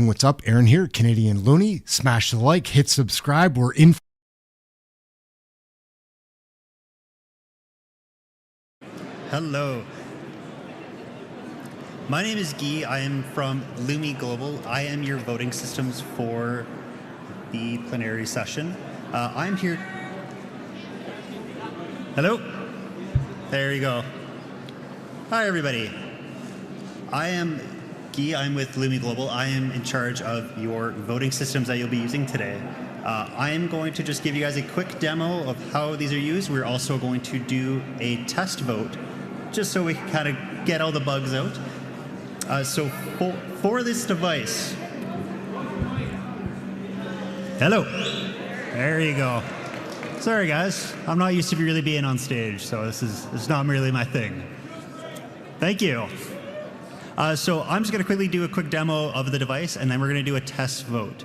gang, what's up? Aaron here, Canadian Looney. Smash the like, hit subscribe. We're in. Hello. My name is Guy. I am from Lumi Global. I am your voting systems for the plenary session. I'm here. Hello? There you go. Hi, everybody. I am Guy. I'm with Lumi Global. I am in charge of your voting systems that you'll be using today. I am going to just give you guys a quick demo of how these are used. We're also going to do a test vote, just so we can kind of get all the bugs out. So for this device, hello, there you go. Sorry guys, I'm not used to really being on stage, so this is not really my thing. Thank you. So I'm just going to quickly do a quick demo of the device, and then we're going to do a test vote.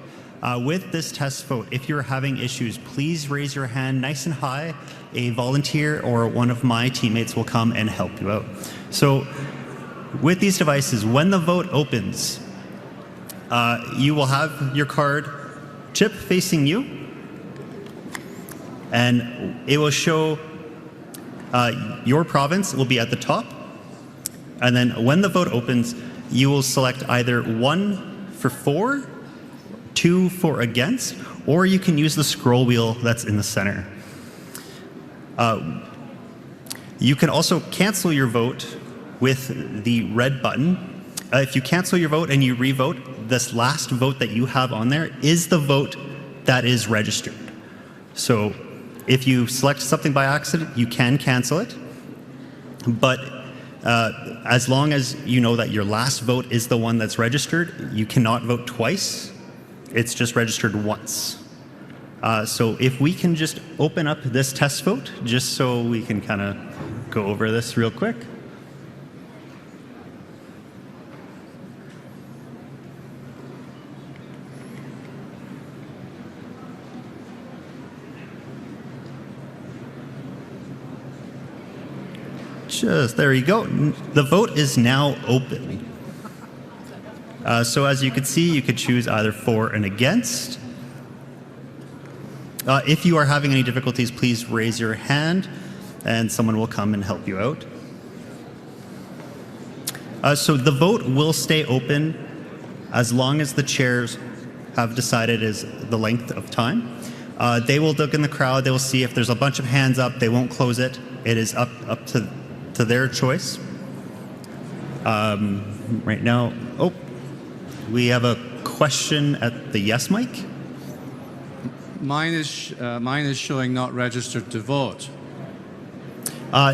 With this test vote, if you're having issues, please raise your hand nice and high. A volunteer or one of my teammates will come and help you out. So with these devices, when the vote opens, you will have your card chip facing you, and it will show your province will be at the top. And then when the vote opens, you will select either 1 for 2 for against, or you can use the scroll wheel that's in the center. You can also cancel your vote with the red button. If you cancel your vote and you re-vote, this last vote that you have on there is the vote that is registered. So if you select something by accident, you can cancel it. But as long as you know that your last vote is the one that's registered, you cannot vote twice. It's just registered once. So if we can just open up this test vote, just so we can kind of go over this real quick. There you go. The vote is now open. So as you can see, you could choose either for and against. If you are having any difficulties, please raise your hand and someone will come and help you out. So the vote will stay open as long as the chairs have decided is the length of time. They will look in the crowd. They will see if there's a bunch of hands up. They won't close it. It is up to their choice. Right now, we have a question at the yes mic. Mine is showing not registered to vote.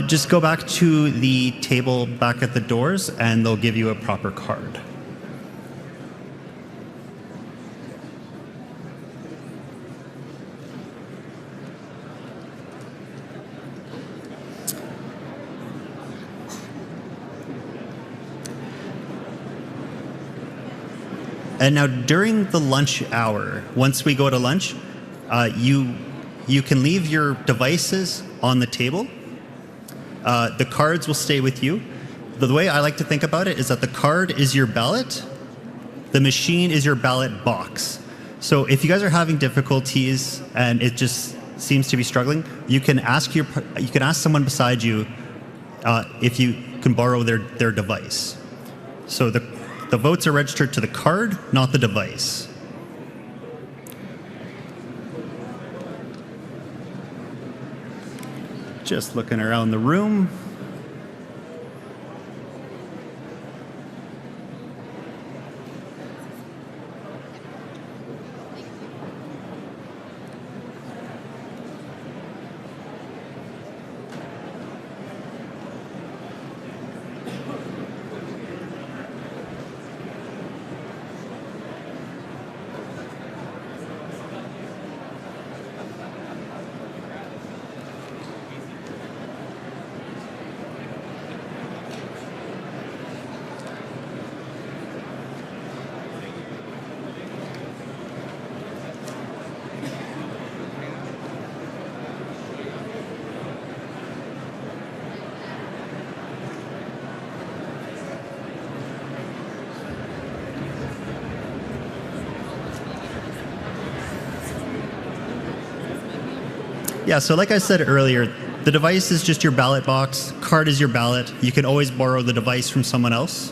Just go back to the table back at the doors and they'll give you a proper card. And now during the lunch hour, once we go to lunch, you can leave your devices on the table. The cards will stay with you. The way I like to think about it is that the card is your ballot, the machine is your ballot box. So if you guys are having difficulties and it just seems to be struggling, you can ask someone beside you if you can borrow their device. So the votes are registered to the card, not the device. Just looking around the room. Yeah, so like I said earlier, the device is just your ballot box. Card is your ballot. You can always borrow the device from someone else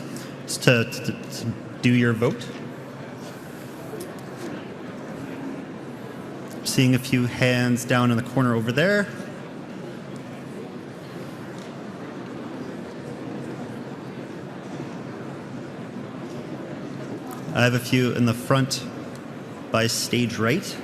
to do your vote. Seeing a few hands down in the corner over there. I have a few in the front by stage right.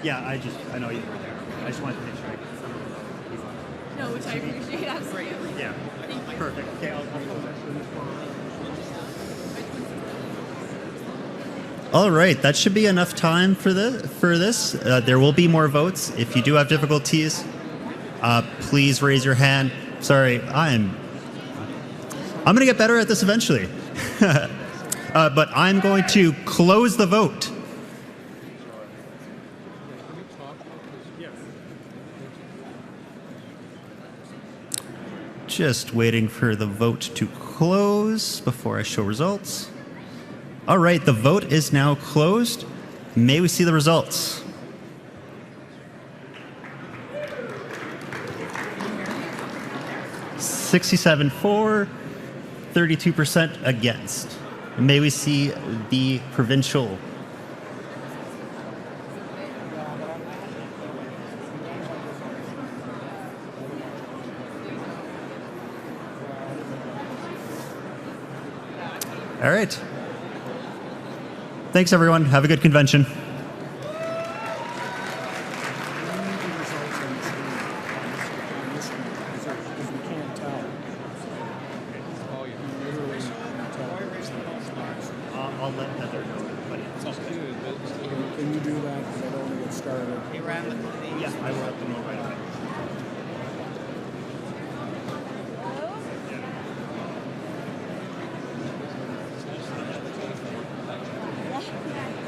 Yeah, I know you were there. I just wanted to make sure I could. No, which I appreciate, absolutely. Yeah, perfect. Okay, all right, that should be enough time for this. There will be more votes. If you do have difficulties, please raise your hand. Sorry, I'm going to get better at this eventually. But I'm going to close the vote. Just waiting for the vote to close before I show results. All right, the vote is now closed. May we see the results? $67 for, 32% against. May we see the provincial? All right. Thanks, everyone. Have a good convention. I'll let Heather know. Can you do that? Because I don't want to get started. Yeah, I will let them know right away.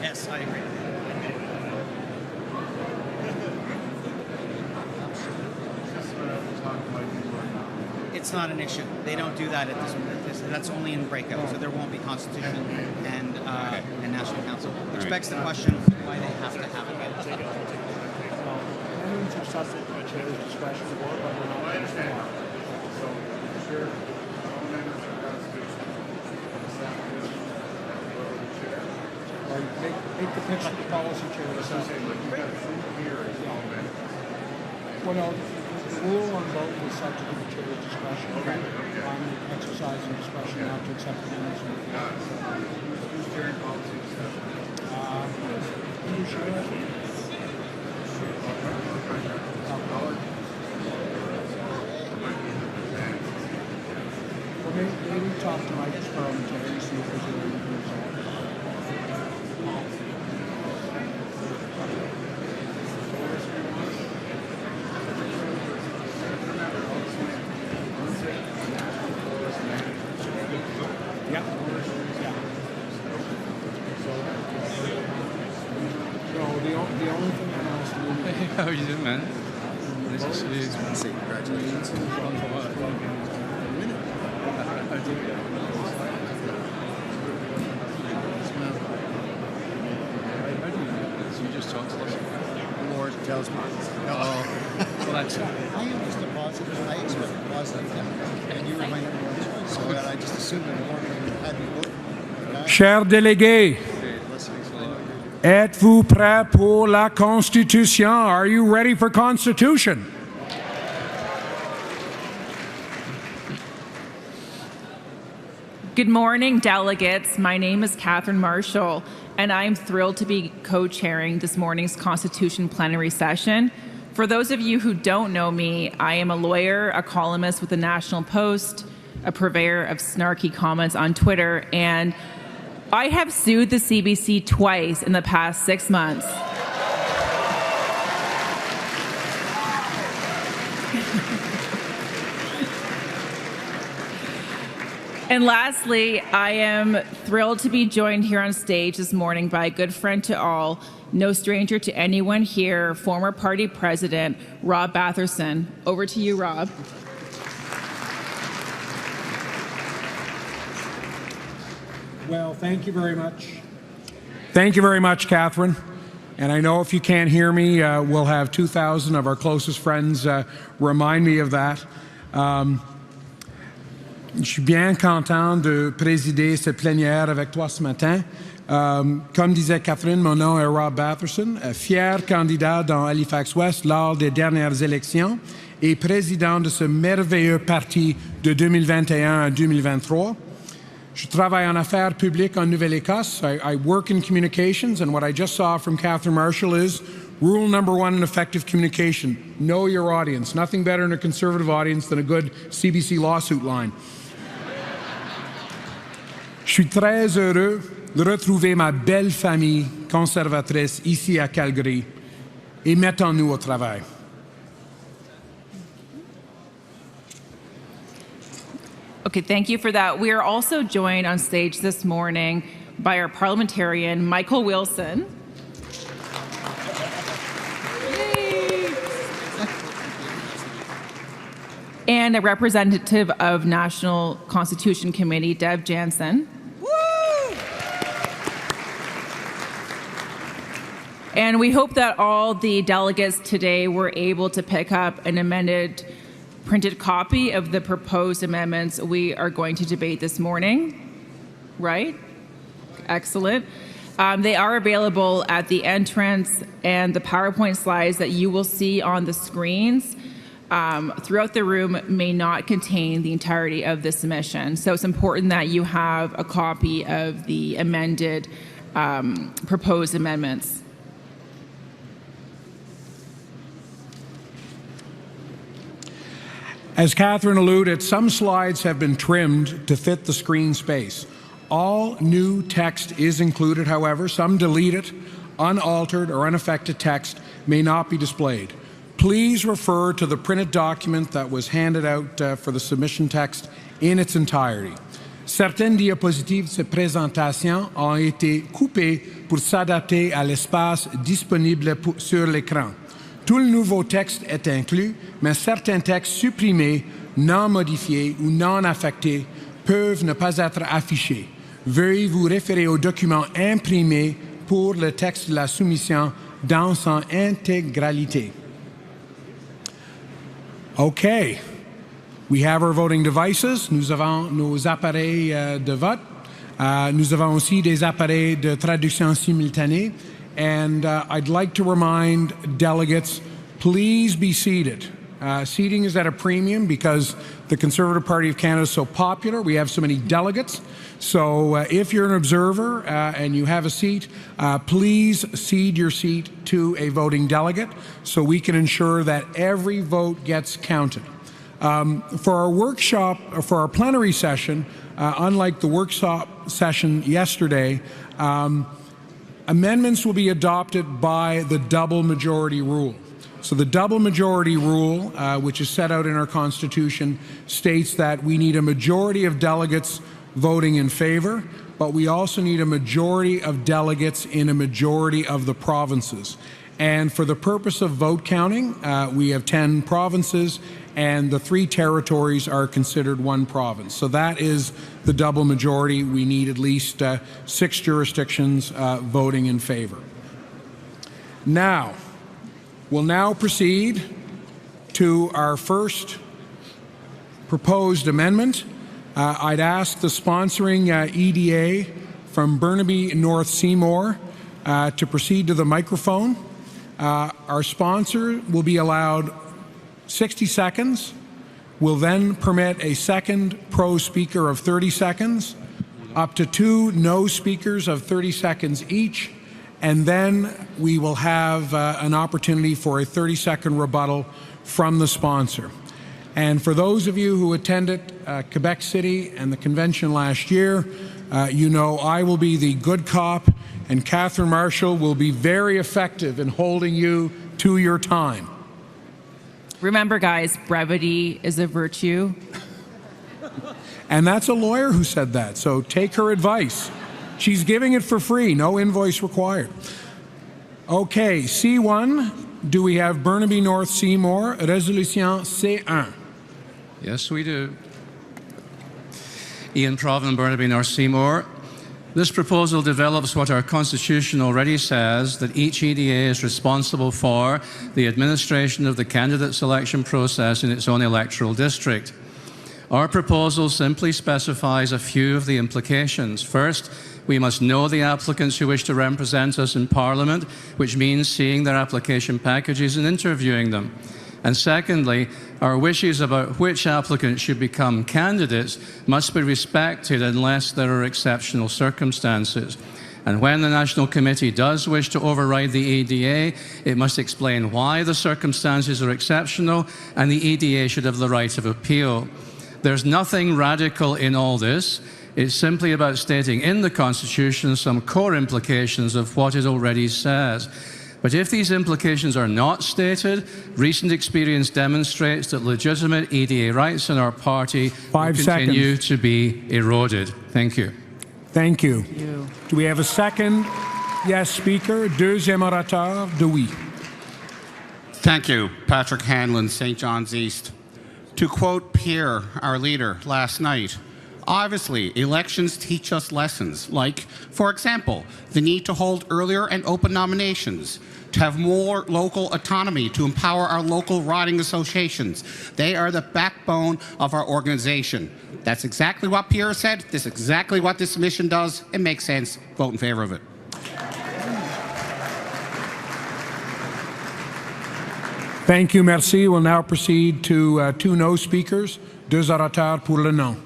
Yes, I agree. It's not an issue. They don't do that at this. That's only in breakout, so there won't be constitution and national council, which begs the question why they have to have it. Amendments are subject to the chair's discretion or whether or not there's more. So, sure. Or make the pitch to the policy chair yourself. Well, no, the rule on vote is subject to the chair's discretion. Okay. On exercising discretion not to accept amendments. Who's chairing policy discussion? You sure? Well, maybe talk to Mike's parliamentarian and see if there's any resolve. How are you doing, man? Nice to see you. Say congratulations. You just talked to us. Lord tells me. Well, that's I am just a positive. I expect a positive thing. And you were my number one choice. So I just assumed that the Lord had me vote. Chers délégués, êtes-vous prêts pour la Constitution? Are you ready for Constitution? Good morning, delegates. My name is Catherine Marshall, and I'm thrilled to be co-chairing this morning's Constitution plenary session. For those of you who don't know me, I am a lawyer, a columnist with the National Post, a purveyor of snarky comments on Twitter, and I have sued the CBC twice in the past 6 months. And lastly, I am thrilled to be joined here on stage this morning by a good friend to all, no stranger to anyone here, former party president, Rob Batherson. Over to you, Rob. Well, thank you very much. Thank you very much, Catherine. And I know if you can't hear me, we'll have 2,000 of our closest friends remind me of that. Je suis bien content de présider cette plénière avec toi ce matin. Comme disait Catherine, mon nom est Rob Batherson, fier candidat dans Halifax-Ouest lors des dernières élections et président de ce merveilleux parti de 2021 à 2023. Je travaille en affaires publiques en Nouvelle-Écosse. I work in communications, and what I just saw from Catherine Marshall is rule number one in effective communication: know your audience. Nothing better in a conservative audience than a good CBC lawsuit line. Je suis très heureux de retrouver ma belle famille conservatrice ici à Calgary et mettons-nous au travail. Okay, thank you for that. We are also joined on stage this morning by our parliamentarian, Michael Wilson. Yay. And a representative of National Constitution Committee, Deb Jansen. And we hope that all the delegates today were able to pick up an amended printed copy of the proposed amendments we are going to debate this morning, right? Excellent. They are available at the entrance, and the PowerPoint slides that you will see on the screens throughout the room may not contain the entirety of the submission. So it's important that you have a copy of the amended proposed amendments. As Catherine alluded, some slides have been trimmed to fit the screen space. All new text is included, however. Some deleted, unaltered, or unaffected text may not be displayed. Please refer to the printed document that was handed out for the submission text in its entirety. Certaines diapositives de cette présentation ont été coupées pour s'adapter à l'espace disponible sur l'écran. Tout le nouveau texte est inclus, mais certains textes supprimés, non modifiés ou non affectés peuvent ne pas être affichés. Veuillez vous référer au document imprimé pour le texte de la soumission dans son intégralité. Okay, we have our voting devices. Nous avons nos appareils de vote. Nous avons aussi des appareils de traduction simultanée. And I'd like to remind delegates, please be seated. Seating is at a premium because the Conservative Party of Canada is so popular. We have so many delegates. So if you're an observer and you have a seat, please cede your seat to a voting delegate so we can ensure that every vote gets counted. For our workshop, or for our plenary session, unlike the workshop session yesterday, amendments will be adopted by the double majority rule. So the double majority rule, which is set out in our Constitution, states that we need a majority of delegates voting in favor, but we also need a majority of delegates in a majority of the provinces. And for the purpose of vote counting, we have 10 provinces, and the 3 territories are considered one province. So that is the double majority. We need at least 6 jurisdictions voting in favor. Now, we'll now proceed to our first proposed amendment. I'd ask the sponsoring EDA from Burnaby North Seymour to proceed to the microphone. Our sponsor will be allowed 60 seconds. We'll then permit a second pro speaker of 30 seconds, up to 2 no speakers of 30 seconds each, and then we will have an opportunity for a 30-second rebuttal from the sponsor. And for those of you who attended Quebec City and the convention last year, you know I will be the good cop, and Catherine Marshall will be very effective in holding you to your time. Remember, guys, brevity is a virtue. And that's a lawyer who said that, so take her advice. She's giving it for free, no invoice required. Okay, C1, do we have Burnaby North Seymour, Resolution C1? Yes, we do. Ian Provan, Burnaby North Seymour. This proposal develops what our Constitution already says, that each EDA is responsible for the administration of the candidate selection process in its own electoral district. Our proposal simply specifies a few of the implications. First, we must know the applicants who wish to represent us in Parliament, which means seeing their application packages and interviewing them. And secondly, our wishes about which applicants should become candidates must be respected unless there are exceptional circumstances. And when the National Committee does wish to override the EDA, it must explain why the circumstances are exceptional, and the EDA should have the right of appeal. There's nothing radical in all this. It's simply about stating in the Constitution some core implications of what it already says. But if these implications are not stated, recent experience demonstrates that legitimate EDA rights in our party will continue to be eroded. Thank you. Thank you. Do we have a second yes speaker? Deuxième orateur, de oui. Thank you. Patrick Hanlon, St. John's East. To quote Pierre, our leader, last night, obviously, elections teach us lessons like, for example, the need to hold earlier and open nominations, to have more local autonomy, to empower our local riding associations. They are the backbone of our organization. That's exactly what Pierre said. This is exactly what this mission does. It makes sense. Vote in favor of it. Thank you, merci. We'll now proceed to 2 no speakers. Deux orateurs pour le non.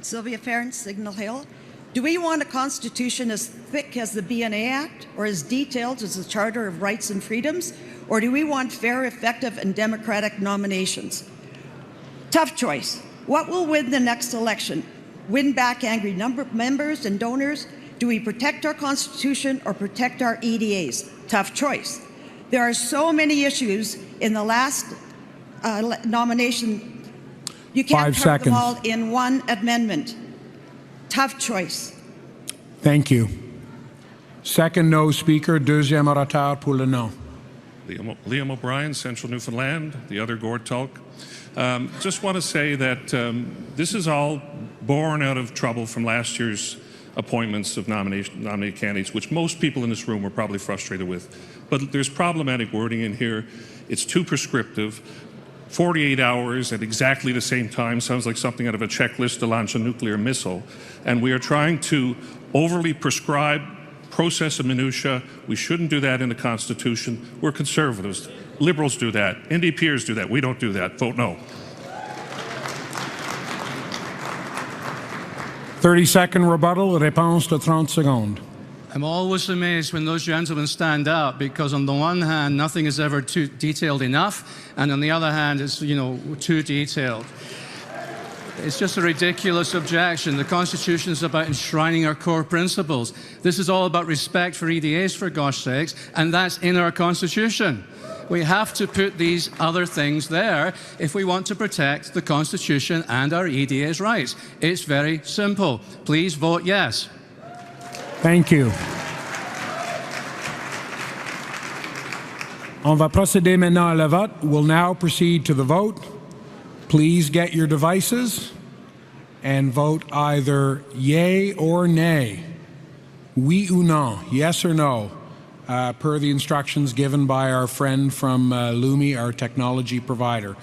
Sylvia Farron, Signal Hill. Do we want a constitution as thick as the BNA Act or as detailed as the Charter of Rights and Freedoms? Or do we want fair, effective, and democratic nominations? Tough choice. What will win the next election? Win back angry members and donors? Do we protect our Constitution or protect our EDAs? Tough choice. There are so many issues in the last nomination. You can't cover them all in one amendment. Tough choice. Thank you. Second no speaker, deuxième orateur pour le non. Liam O'Brien, Central Newfoundland, the other Gord Tulk. Just want to say that this is all born out of trouble from last year's appointments of nominated candidates, which most people in this room were probably frustrated with. But there's problematic wording in here. It's too prescriptive. 48 hours at exactly the same time sounds like something out of a checklist to launch a nuclear missile. And we are trying to overly prescribe process of minutia. We shouldn't do that in the Constitution. We're conservatives. Liberals do that. NDPers do that. We don't do that. Vote no. 30-second rebuttal, réponse de 30 secondes. I'm always amazed when those gentlemen stand up, because on the one hand, nothing is ever too detailed enough, and on the other hand, it's, too detailed. It's just a ridiculous objection. The Constitution is about enshrining our core principles. This is all about respect for EDAs, for gosh sakes, and that's in our Constitution. We have to put these other things there if we want to protect the Constitution and our EDA's rights. It's very simple. Please vote yes. Thank you. On va procéder maintenant à la vote. We'll now proceed to the vote. Please get your devices and vote either yay or nay. Oui ou non, yes or no, per the instructions given by our friend from Lumi, our technology provider.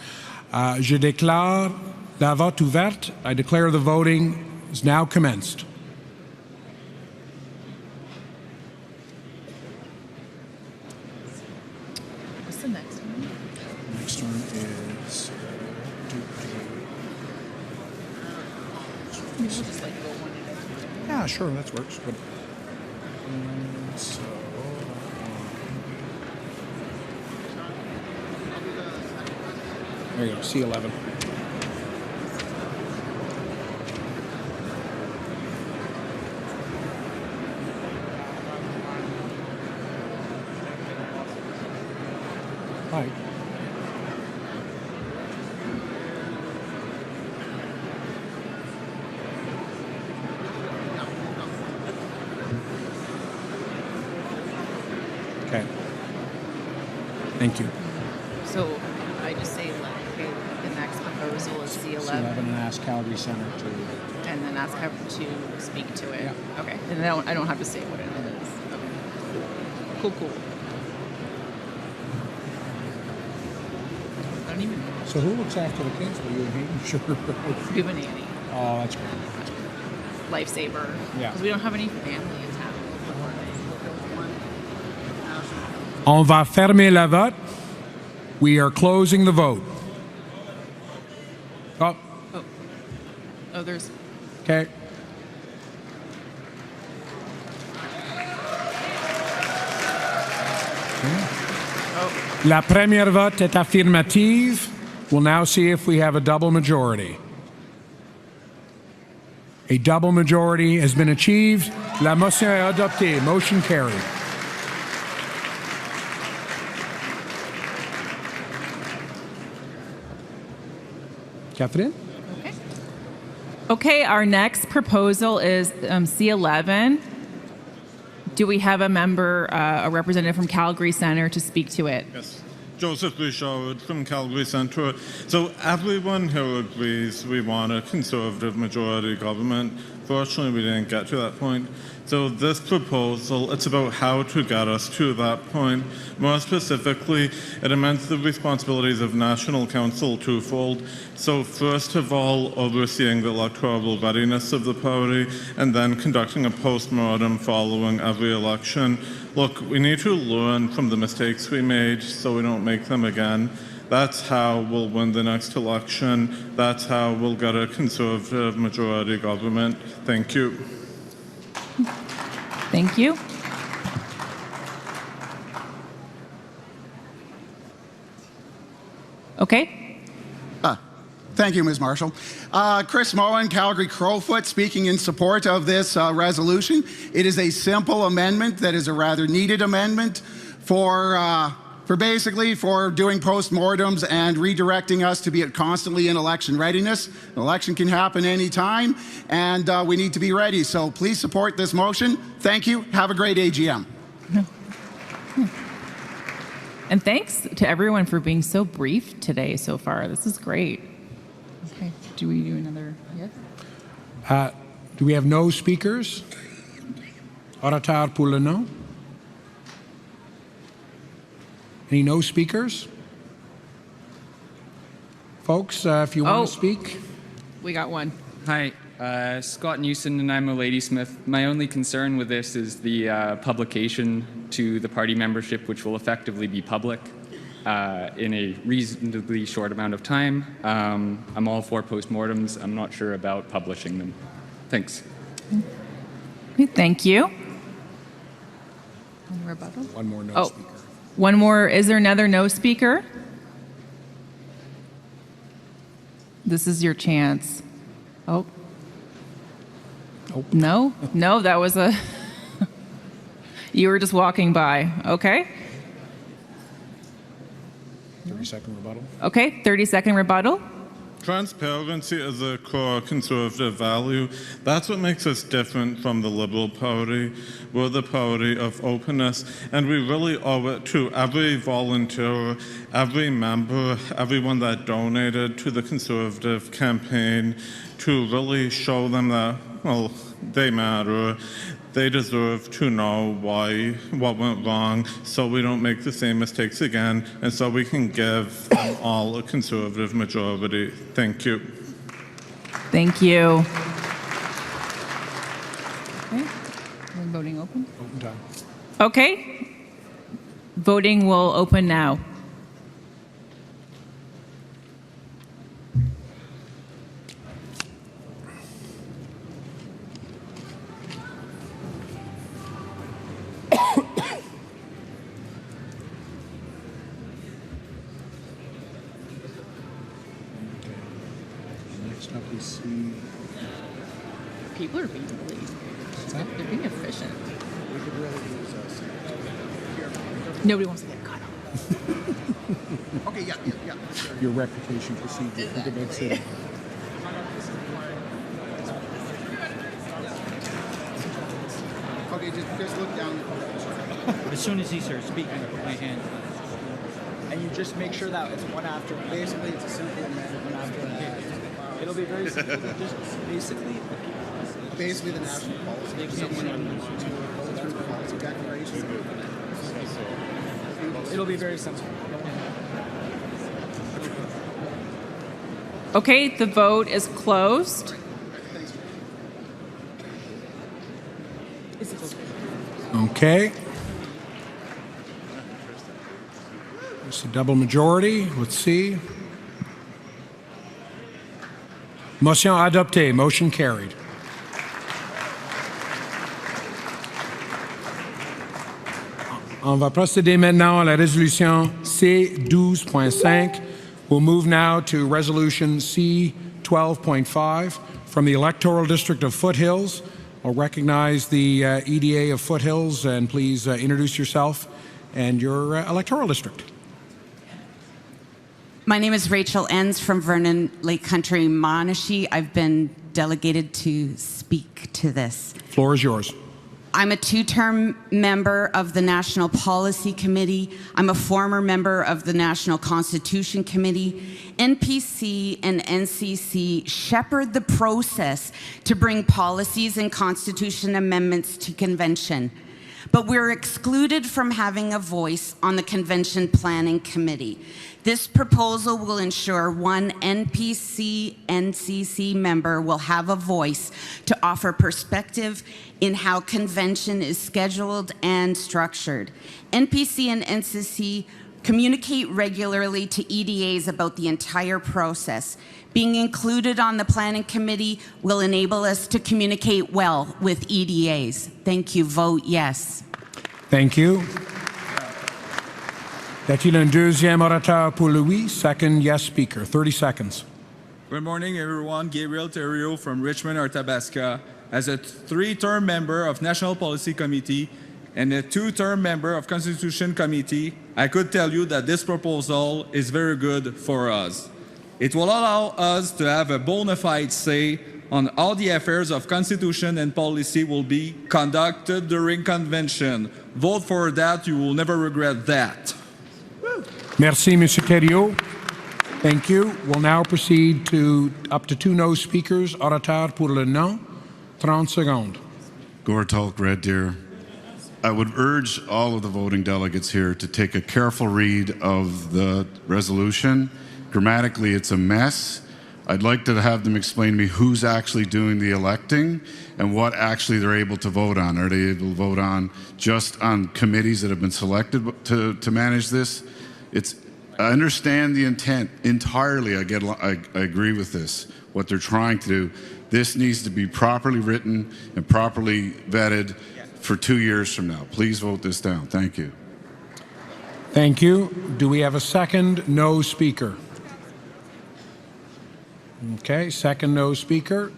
Je déclare la vote ouverte. I declare the voting is now commenced. What's the next one? Next one is. Maybe we'll just like go one at a time. Yeah, sure, that works. Good. So, there you go, C11. Hi. Okay. Thank you. So I just say, like, okay, the next proposal is C11, C11 and ask Calgary Center to. and then ask her to speak to it. Yeah. Okay, and I don't have to say what it is. Okay. Cool. I don't even know. So who looks after the kids? Were you and Hayden? Sure. We have a nanny, Oh, that's great. lifesaver. Yeah. Because we don't have any family in town. On va fermer la vote. We are closing the vote. Oh, Oh, there's. okay. La première vote est affirmative. We'll now see if we have a double majority. A double majority has been achieved. La motion est adoptée. Motion carried. Catherine? Okay, our next proposal is C11. Do we have a member, a representative from Calgary Center to speak to it? Yes. Joseph Bouchard from Calgary Centre. So everyone here agrees we want a Conservative majority government. Fortunately, we didn't get to that point. So this proposal, it's about how to get us to that point. More specifically, it amends the responsibilities of National Council twofold. So first of all, overseeing the electoral readiness of the party, and then conducting a post-mortem following every election. Look, we need to learn from the mistakes we made so we don't make them again. That's how we'll win the next election. That's how we'll get a Conservative majority government. Thank you. Thank you. Okay. Thank you, Ms. Marshall. Chris Moen, Calgary Crowfoot, speaking in support of this resolution. It is a simple amendment that is a rather needed amendment for basically doing postmortems and redirecting us to be constantly in election readiness. An election can happen anytime, and we need to be ready. So please support this motion. Thank you. Have a great AGM. And thanks to everyone for being so brief today so far. This is great. Okay. Do we do another? Yes. Do we have no speakers? Orateur pour le no? Any no speakers? Folks, if you want to speak. We got one. Hi, Scott Newson, and I'm a ladysmith. My only concern with this is the publication to the party membership, which will effectively be public in a reasonably short amount of time. I'm all for postmortems. I'm not sure about publishing them. Thanks. Thank you. Rebuttal? One more no speaker. One more. Is there another no speaker? This is your chance. Oh. No? No, that was a... You were just walking by. Okay. 30-second rebuttal. Okay, 30-second rebuttal. Transparency is a core Conservative value. That's what makes us different from the Liberal Party. We're the party of openness, and we really owe it to every volunteer, every member, everyone that donated to the Conservative campaign to really show them that, well, they matter. They deserve to know what went wrong, so we don't make the same mistakes again, and so we can give them all a Conservative majority. Thank you. Thank you. Okay. Voting open? Open time. Okay. Voting will open now. Next up is C. People are being really, they're being efficient. We could really use us. Nobody wants to get cut off. Okay, yeah. Your reputation precedes you. Think about city. Okay, just look down. As soon as he starts speaking, I put my hand. And you just make sure that it's one after. Basically, it's a simple amendment, one after another. It'll be very simple. Just Basically, the national policy. Someone to go through the policy declaration. It'll be very simple. Okay, the vote is closed. Okay. It's a double majority. Let's see. Motion adoptée. Motion carried. On va procéder maintenant à la résolution C12.5. We'll move now to resolution C12.5 from the electoral district of Foothills. I'll recognize the EDA of Foothills, and please introduce yourself and your electoral district. My name is Rachel Enns from Vernon Lake Country, Monashee. I've been delegated to speak to this. Floor is yours. I'm a two-term member of the National Policy Committee. I'm a former member of the National Constitution Committee. NPC and NCC shepherd the process to bring policies and constitution amendments to convention. But we're excluded from having a voice on the Convention Planning Committee. This proposal will ensure one NPC-NCC member will have a voice to offer perspective in how convention is scheduled and structured. NPC and NCC communicate regularly to EDAs about the entire process. Being included on the Planning Committee will enable us to communicate well with EDAs. Thank you. Vote yes. Thank you. Y a-t-il un deuxième orateur pour le oui? Second yes speaker. 30 seconds. Good morning, everyone. Gabriel Terrio from Richmond, Arthabasca. As a three-term member of National Policy Committee and a two-term member of Constitution Committee, I could tell you that this proposal is very good for us. It will allow us to have a bona fide say on how the affairs of Constitution and policy will be conducted during convention. Vote for that. You will never regret that. Merci, Monsieur Thériault. Thank you. We'll now proceed to up to two no speakers. Orateur pour le non. 30 secondes. Gortalk, Red Deer. I would urge all of the voting delegates here to take a careful read of the resolution. Grammatically, it's a mess. I'd like to have them explain to me who's actually doing the electing and what actually they're able to vote on. Are they able to vote on just on committees that have been selected to manage this? I understand the intent entirely. I agree with this, what they're trying to do. This needs to be properly written and properly vetted for 2 years from now. Please vote this down. Thank you. Thank you. Do we have a second no speaker? Okay, second no speaker.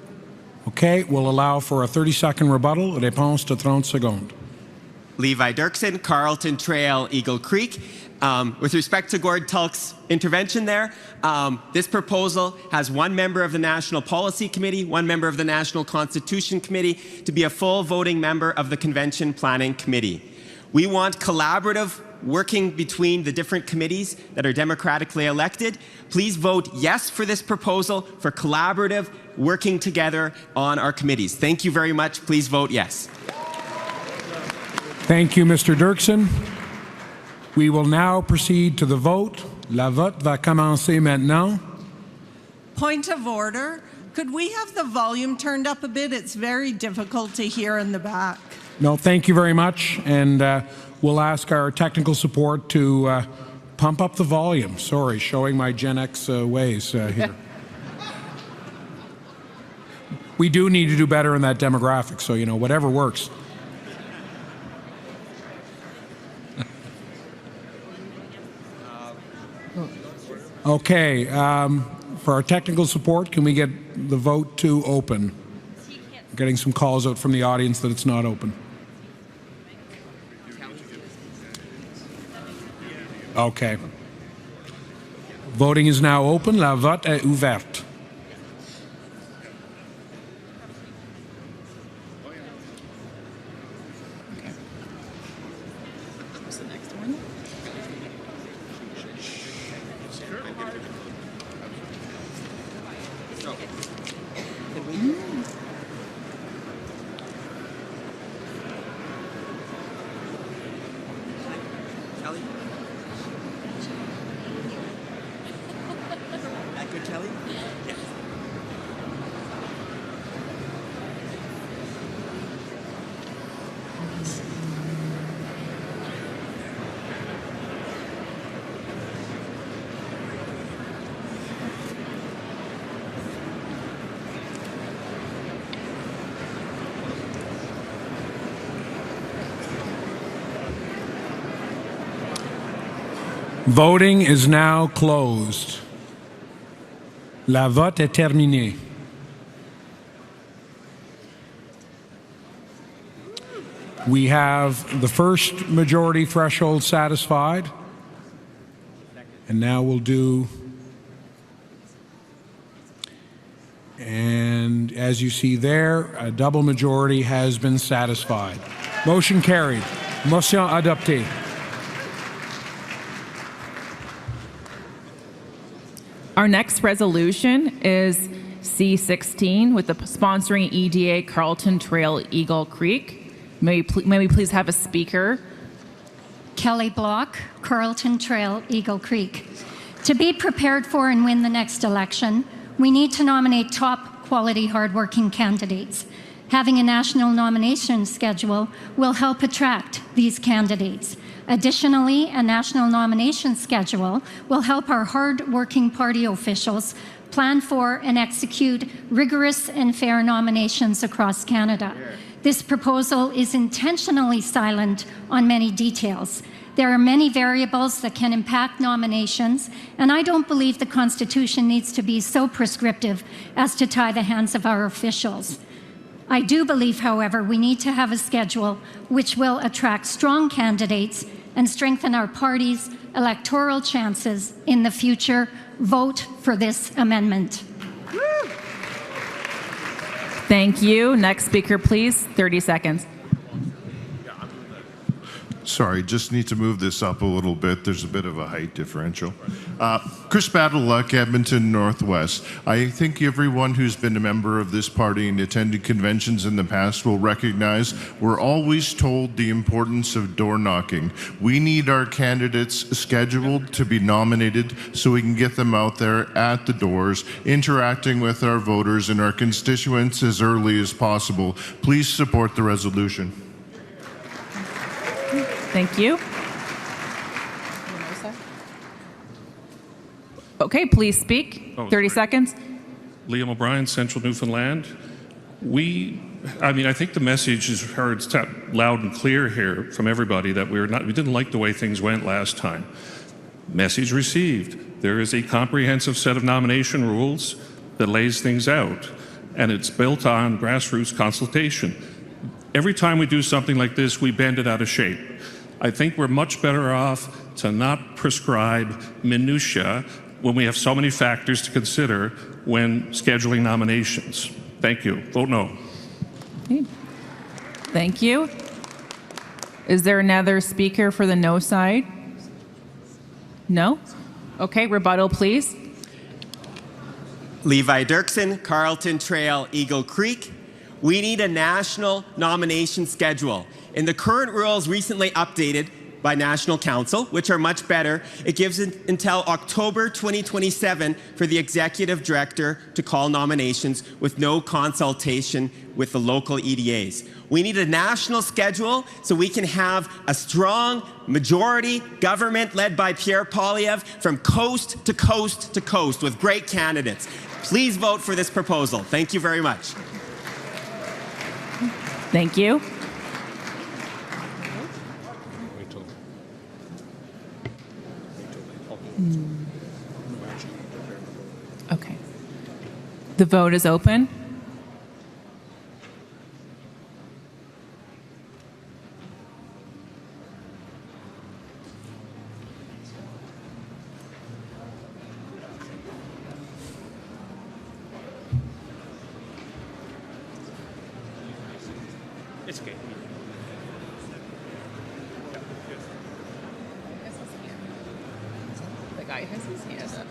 Okay, we'll allow for a 30-second rebuttal. Réponse de 30 secondes. Levi Dirksen, Carlton Trail, Eagle Creek. With respect to Gord Tulk's intervention there, this proposal has one member of the National Policy Committee, one member of the National Constitution Committee to be a full voting member of the Convention Planning Committee. We want collaborative working between the different committees that are democratically elected. Please vote yes for this proposal for collaborative working together on our committees. Thank you very much. Please vote yes. Thank you, Mr. Dirksen. We will now proceed to the vote. La vote va commencer maintenant. Point of order. Could we have the volume turned up a bit? It's very difficult to hear in the back. No, thank you very much. And we'll ask our technical support to pump up the volume. Sorry, showing my Gen X ways here. We do need to do better in that demographic, so, you know, whatever works. Okay, for our technical support, can we get the vote to open? I'm getting some calls out from the audience that it's not open. Okay. Voting is now open. La vote est ouverte. What's the next one? Kelly? That good, Kelly? Yes. Voting is now closed. La vote est terminée. We have the first majority threshold satisfied. And now we'll do, and as you see there, a double majority has been satisfied. Motion carried. Motion adoptée. Our next resolution is C16 with the sponsoring EDA Carlton Trail Eagle Creek. May we please have a speaker? Kelly Block, Carlton Trail Eagle Creek. To be prepared for and win the next election, we need to nominate top quality hardworking candidates. Having a national nomination schedule will help attract these candidates. Additionally, a national nomination schedule will help our hard-working party officials plan for and execute rigorous and fair nominations across Canada. This proposal is intentionally silent on many details. There are many variables that can impact nominations, and I don't believe the Constitution needs to be so prescriptive as to tie the hands of our officials. I do believe, however, we need to have a schedule which will attract strong candidates and strengthen our party's electoral chances in the future. Vote for this amendment. Thank you. Next speaker, please. 30 seconds. Sorry, just need to move this up a little bit. There's a bit of a height differential. Chris Battleluck, Edmonton Northwest. I think everyone who's been a member of this party and attended conventions in the past will recognize we're always told the importance of door knocking. We need our candidates scheduled to be nominated so we can get them out there at the doors, interacting with our voters and our constituents as early as possible. Please support the resolution. Thank you. Okay, please speak. 30 seconds. Liam O'Brien, Central Newfoundland. I think the message is heard loud and clear here from everybody that we didn't like the way things went last time. Message received. There is a comprehensive set of nomination rules that lays things out, and it's built on grassroots consultation. Every time we do something like this, we bend it out of shape. I think we're much better off to not prescribe minutia when we have so many factors to consider when scheduling nominations. Thank you. Vote no. Okay. Thank you. Is there another speaker for the no side? No? Okay, rebuttal, please. Levi Dirksen, Carlton Trail, Eagle Creek. We need a national nomination schedule. In the current rules recently updated by National Council, which are much better, it gives until October 2027 for the executive director to call nominations with no consultation with the local EDAs. We need a national schedule so we can have a strong majority government led by Pierre Poilievre from coast to coast to coast with great candidates. Please vote for this proposal. Thank you very much. Thank you. Okay. The vote is open. It's okay. The guy has his hand up.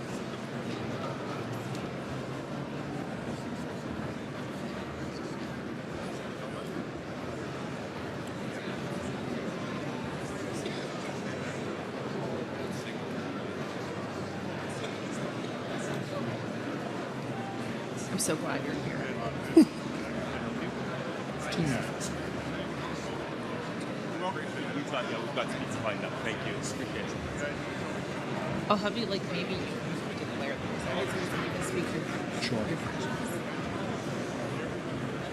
I'm so glad you're here. We've got seats lined up. Thank you. Appreciate it. I'll have you, like, maybe you declare the results and you can speak your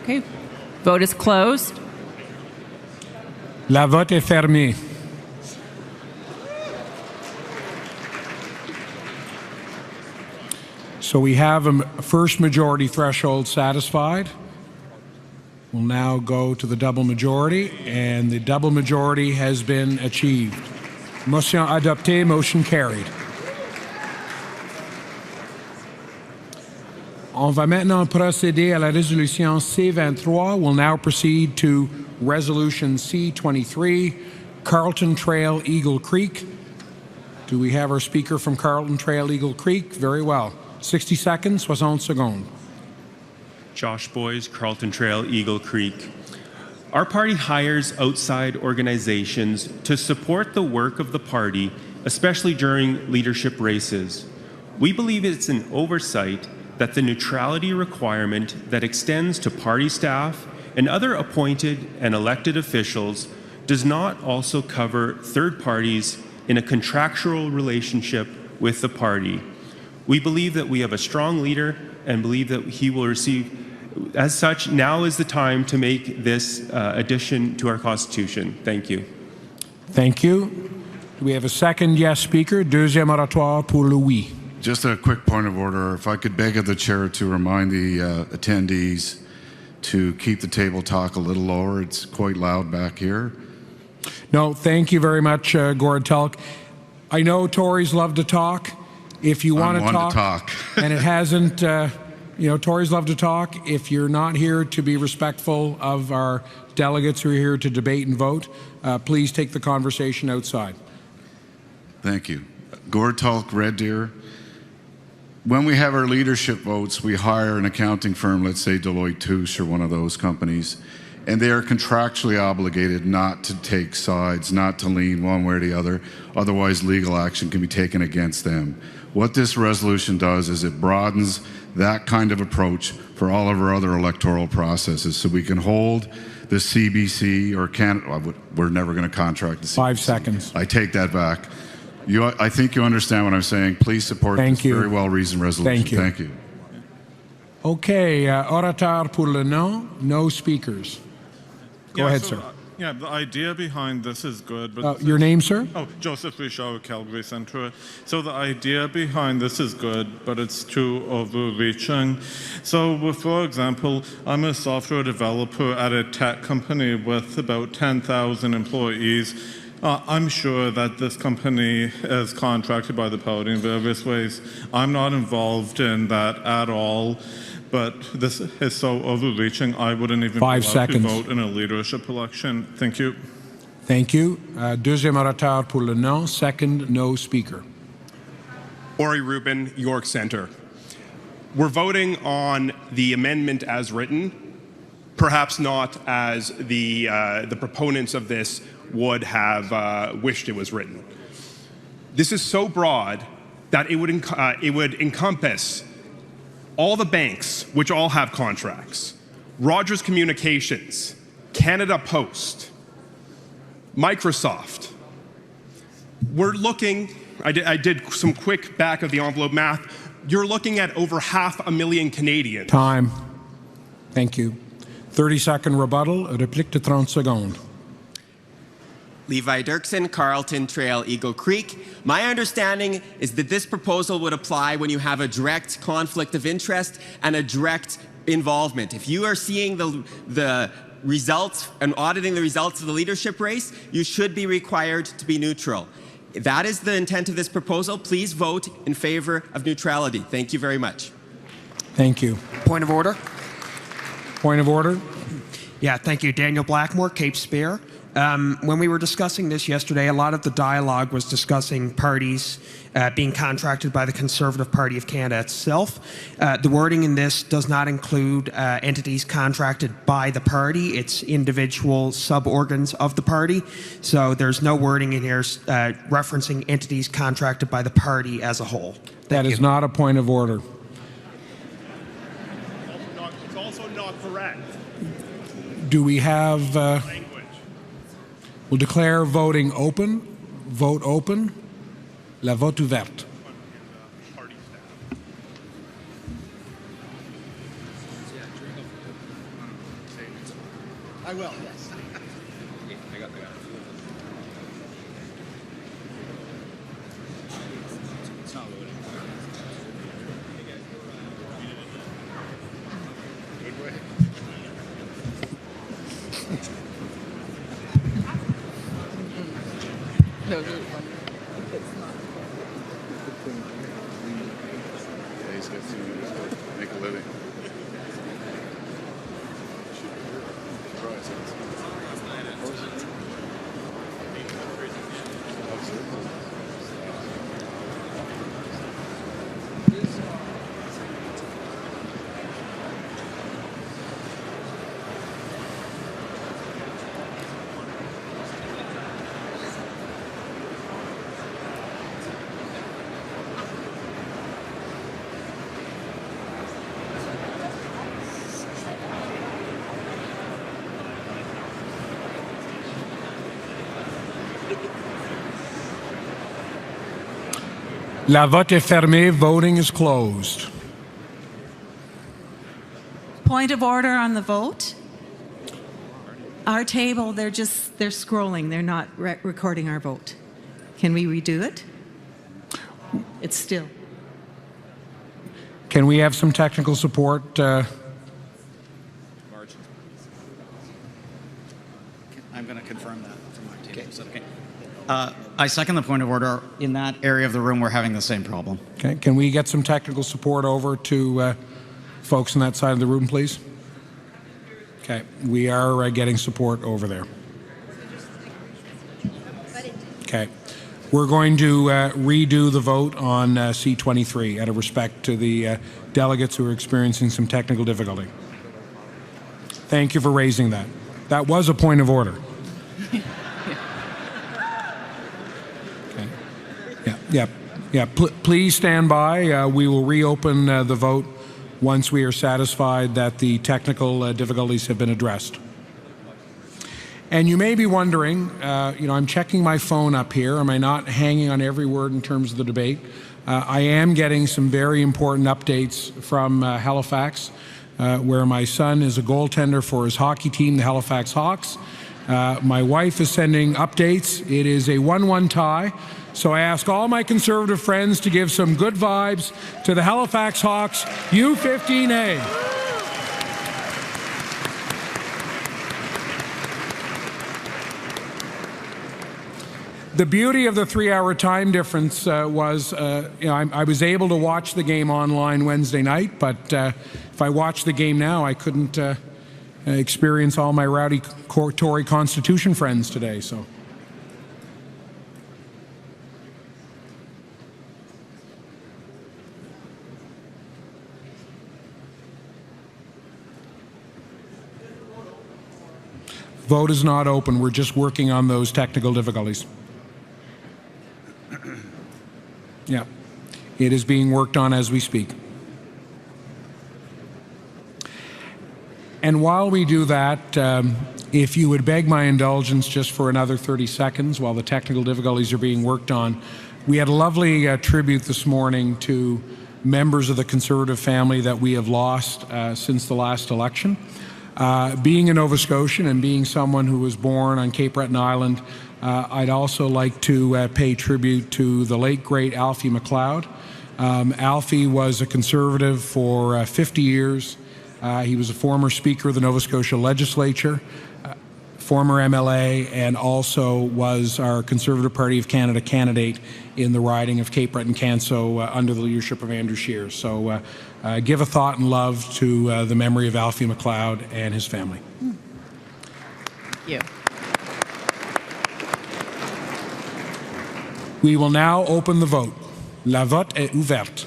Okay. Vote is closed. La vote est fermée. So we have a first majority threshold satisfied. We'll now go to the double majority, and the double majority has been achieved. Motion adoptée, motion carried. On va maintenant procéder à la résolution C23. We'll now proceed to resolution C23, Carlton Trail, Eagle Creek. Do we have our speaker from Carlton Trail, Eagle Creek? Very well. 60 seconds, 60 secondes. Josh Boys, Carlton Trail, Eagle Creek. Our party hires outside organizations to support the work of the party, especially during leadership races. We believe it's an oversight that the neutrality requirement that extends to party staff and other appointed and elected officials does not also cover third parties in a contractual relationship with the party. We believe that we have a strong leader and believe that he will receive. As such, now is the time to make this addition to our Constitution. Thank you. Thank you. Do we have a second yes speaker? Deuxième oratoire pour le oui. Just a quick point of order. If I could beg of the chair to remind the attendees to keep the table talk a little lower. It's quite loud back here. No, thank you very much, Gord Tulk. I know Tories love to talk. If you want to talk, and it hasn't, Tories love to talk. If you're not here to be respectful of our delegates who are here to debate and vote, please take the conversation outside. Thank you. Gord Tulk, Red Deer. When we have our leadership votes, we hire an accounting firm, let's say Deloitte Touche or one of those companies, and they are contractually obligated not to take sides, not to lean one way or the other, otherwise legal action can be taken against them. What this resolution does is it broadens that kind of approach for all of our other electoral processes, so we can hold the CBC or Canada. We're never going to contract the CBC. 5 seconds. I take that back. I think you understand what I'm saying. Please support this very well-reasoned resolution. Thank you. Thank you. Okay, orateur pour le non, no speakers. Go ahead, sir. Yeah, the idea behind this is good. But your name, sir? Oh, Joseph Richaud, Calgary Centre. So the idea behind this is good, but it's too overreaching. So, for example, I'm a software developer at a tech company with about 10,000 employees. I'm sure that this company is contracted by the party in various ways. I'm not involved in that at all, but this is so overreaching, I wouldn't even be allowed to vote in a leadership election. Thank you. Thank you. Deuxième orateur pour le non, second no speaker. Ori Rubin, York Centre. We're voting on the amendment as written, perhaps not as the proponents of this would have wished it was written. This is so broad that it would encompass all the banks, which all have contracts, Rogers Communications, Canada Post, Microsoft. We're looking, I did some quick back of the envelope math, you're looking at over 500,000 Canadians. Time. Thank you. 30-second rebuttal, réplique de 30 secondes. Levi Dirksen, Carlton Trail, Eagle Creek. My understanding is that this proposal would apply when you have a direct conflict of interest and a direct involvement. If you are seeing the results and auditing the results of the leadership race, you should be required to be neutral. That is the intent of this proposal. Please vote in favor of neutrality. Thank you very much. Thank you. Point of order. Point of order. Yeah, thank you. Daniel Blackmore, Cape Spear. When we were discussing this yesterday, a lot of the dialogue was discussing parties being contracted by the Conservative Party of Canada itself. The wording in this does not include entities contracted by the party. It's individual sub-organs of the party. So there's no wording in here referencing entities contracted by the party as a whole. That is not a point of order. It's also not correct. Do we have... we'll declare voting open. Vote open. La vote ouverte. I will, yes. It's not voting. Good way. No, it's not. Yeah, he's got to make a living. La vote est fermée. Voting is closed. Point of order on the vote. Our table, they're scrolling. They're not recording our vote. Can we redo it? It's still. Can we have some technical support? I'm going to confirm that from my table. Is that okay? I second the point of order. In that area of the room, we're having the same problem. Okay. Can we get some technical support over to folks on that side of the room, please? Okay. We are getting support over there. Okay. We're going to redo the vote on C-23 out of respect to the delegates who are experiencing some technical difficulty. Thank you for raising that. That was a point of order. Yeah. Please stand by. We will reopen the vote once we are satisfied that the technical difficulties have been addressed. And you may be wondering, I'm checking my phone up here. Am I not hanging on every word in terms of the debate? I am getting some very important updates from Halifax, where my son is a goaltender for his hockey team, the Halifax Hawks. My wife is sending updates. It is a 1-1 tie. So I ask all my Conservative friends to give some good vibes to the Halifax Hawks U15A. The beauty of the 3-hour time difference was, I was able to watch the game online Wednesday night, but if I watched the game now, I couldn't experience all my rowdy Tory Constitution friends today. So. Vote is not open. We're just working on those technical difficulties. Yeah, it is being worked on as we speak. And while we do that, if you would beg my indulgence just for another 30 seconds while the technical difficulties are being worked on, we had a lovely tribute this morning to members of the Conservative family that we have lost since the last election. Being a Nova Scotian and being someone who was born on Cape Breton Island, I'd also like to pay tribute to the late, great Alfie MacLeod. Alfie was a Conservative for 50 years. He was a former Speaker of the Nova Scotia Legislature, former MLA, and also was our Conservative Party of Canada candidate in the riding of Cape Breton-Canso under the leadership of Andrew Scheer. So give a thought and love to the memory of Alfie MacLeod and his family. Thank you. We will now open the vote. La vote est ouverte.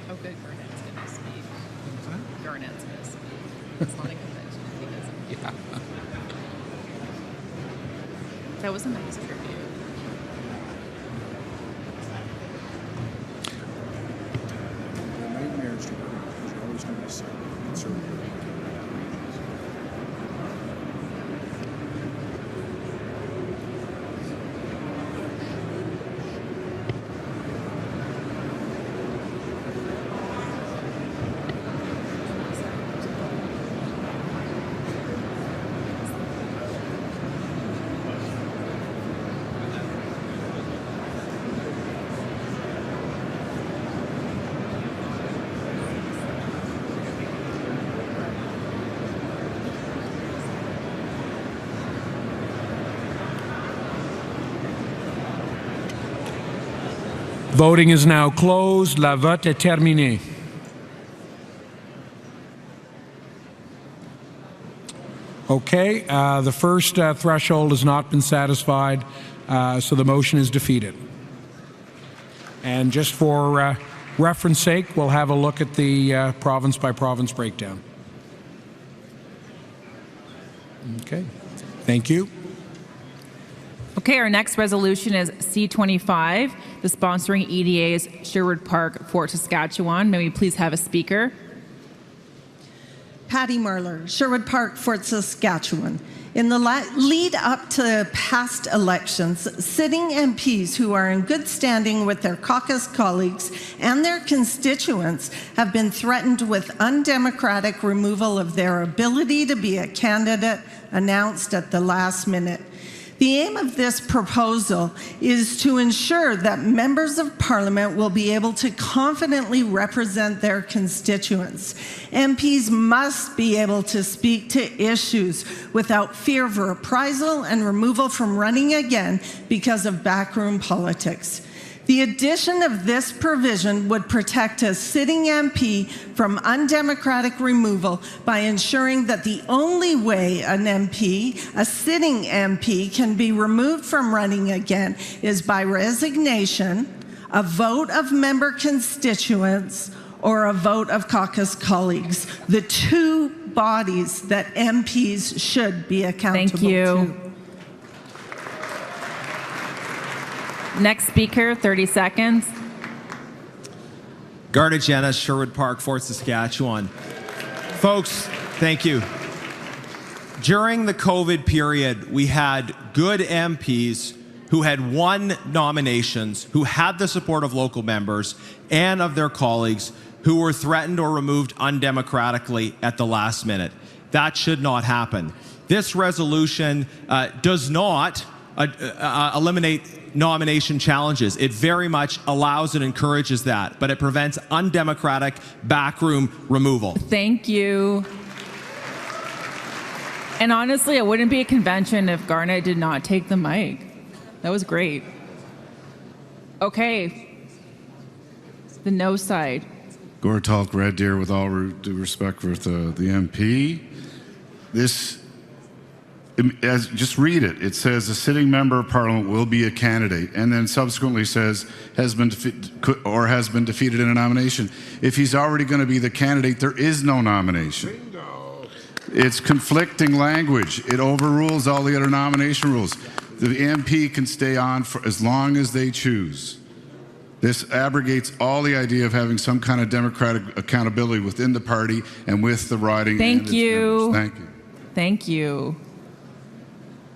Oh, good. Garnett's going to speak. Garnett's going to speak. It's not a convention. He doesn't. Yeah. That was a nice tribute. The nightmare is you're always going to be conservative. Voting is now closed. La vote est terminée. Okay, the first threshold has not been satisfied, so the motion is defeated. And just for reference sake, we'll have a look at the province-by-province breakdown. Okay, thank you. Okay, our next resolution is C25, the sponsoring EDA's Sherwood Park, Fort Saskatchewan. May we please have a speaker? Patty Merler, Sherwood Park, Fort Saskatchewan. In the lead up to past elections, sitting MPs who are in good standing with their caucus colleagues and their constituents have been threatened with undemocratic removal of their ability to be a candidate announced at the last minute. The aim of this proposal is to ensure that members of Parliament will be able to confidently represent their constituents. MPs must be able to speak to issues without fear of reprisal and removal from running again because of backroom politics. The addition of this provision would protect a sitting MP from undemocratic removal by ensuring that the only way an MP, a sitting MP, can be removed from running again is by resignation, a vote of member constituents, or a vote of caucus colleagues, the two bodies that MPs should be accountable Thank you. to. Next speaker, 30 seconds. Garda Jenna, Sherwood Park, Fort Saskatchewan. Folks, thank you. During the COVID period, we had good MPs who had won nominations, who had the support of local members and of their colleagues, who were threatened or removed undemocratically at the last minute. That should not happen. This resolution does not eliminate nomination challenges. It very much allows and encourages that, but it prevents undemocratic backroom removal. Thank you. And honestly, it wouldn't be a convention if Garnet did not take the mic. That was great. Okay. The no side. Gord Talk, Red Deer, with all due respect for the MP. Just read it. It says a sitting member of parliament will be a candidate, and then subsequently says has been defeated in a nomination. If he's already going to be the candidate, there is no nomination. Bingo. It's conflicting language. It overrules all the other nomination rules. The MP can stay on for as long as they choose. This abrogates all the idea of having some kind of democratic accountability within the party and with the riding. Thank you. Thank you. Thank you.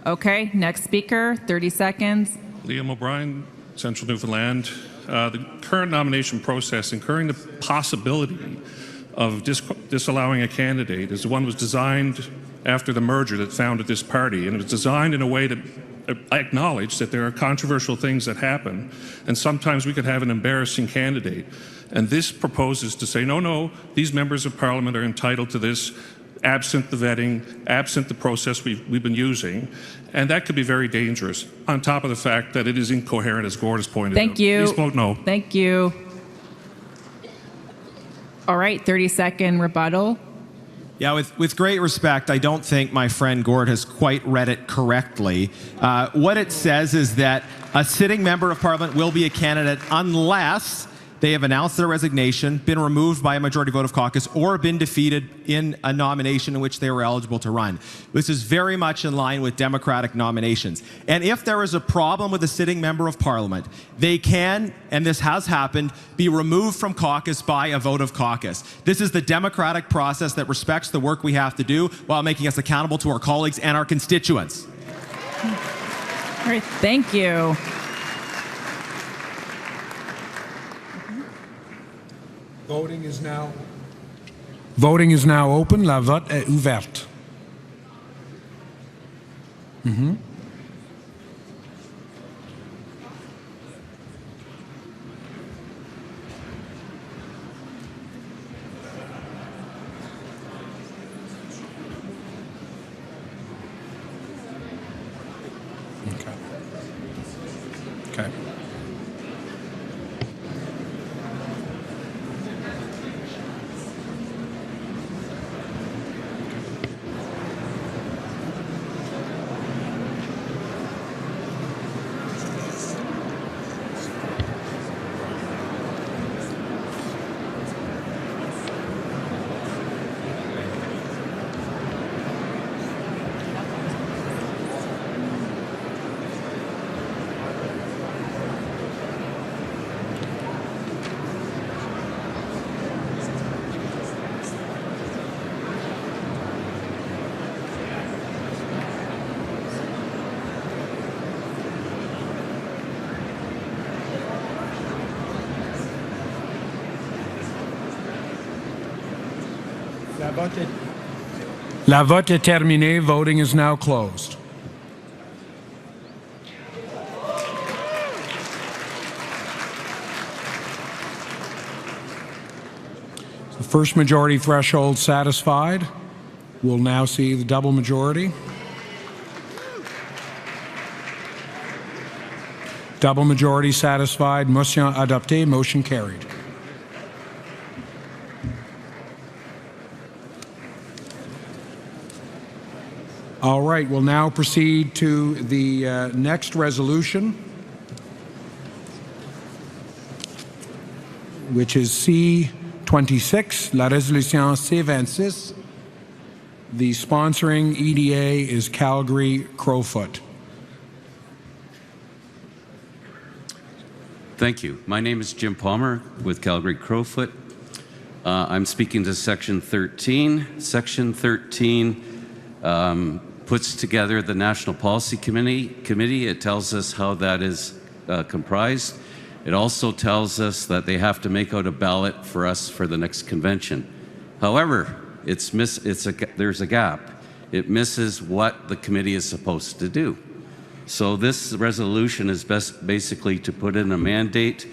Okay, next speaker, 30 seconds. Liam O'Brien, Central Newfoundland. The current nomination process, incurring the possibility of disallowing a candidate, is the one was designed after the merger that founded this party, and it was designed in a way to acknowledge that there are controversial things that happen, and sometimes we could have an embarrassing candidate. And this proposes to say, no, these members of parliament are entitled to this, absent the vetting, absent the process we've been using, and that could be very dangerous, on top of the fact that it is incoherent, as Gord has pointed out. Thank you. Please vote no. Thank you. All right, 30-second rebuttal. Yeah, with great respect, I don't think my friend Gord has quite read it correctly. What it says is that a sitting member of parliament will be a candidate unless they have announced their resignation, been removed by a majority vote of caucus, or been defeated in a nomination in which they were eligible to run. This is very much in line with democratic nominations. And if there is a problem with a sitting member of parliament, they can, and this has happened, be removed from caucus by a vote of caucus. This is the democratic process that respects the work we have to do while making us accountable to our colleagues and our constituents. All right, thank you. Voting is now open. La vote est ouverte. Okay. La vote est terminée. Voting is now closed. The first majority threshold satisfied. We'll now see the double majority. Double majority satisfied. Motion adoptée. Motion carried. All right, we'll now proceed to the next resolution, which is C26, la résolution C26. The sponsoring EDA is Calgary Crowfoot. Thank you. My name is Jim Palmer with Calgary Crowfoot. I'm speaking to Section 13. Section 13 puts together the National Policy Committee. It tells us how that is comprised. It also tells us that they have to make out a ballot for us for the next convention. However, there's a gap. It misses what the committee is supposed to do. So this resolution is basically to put in a mandate.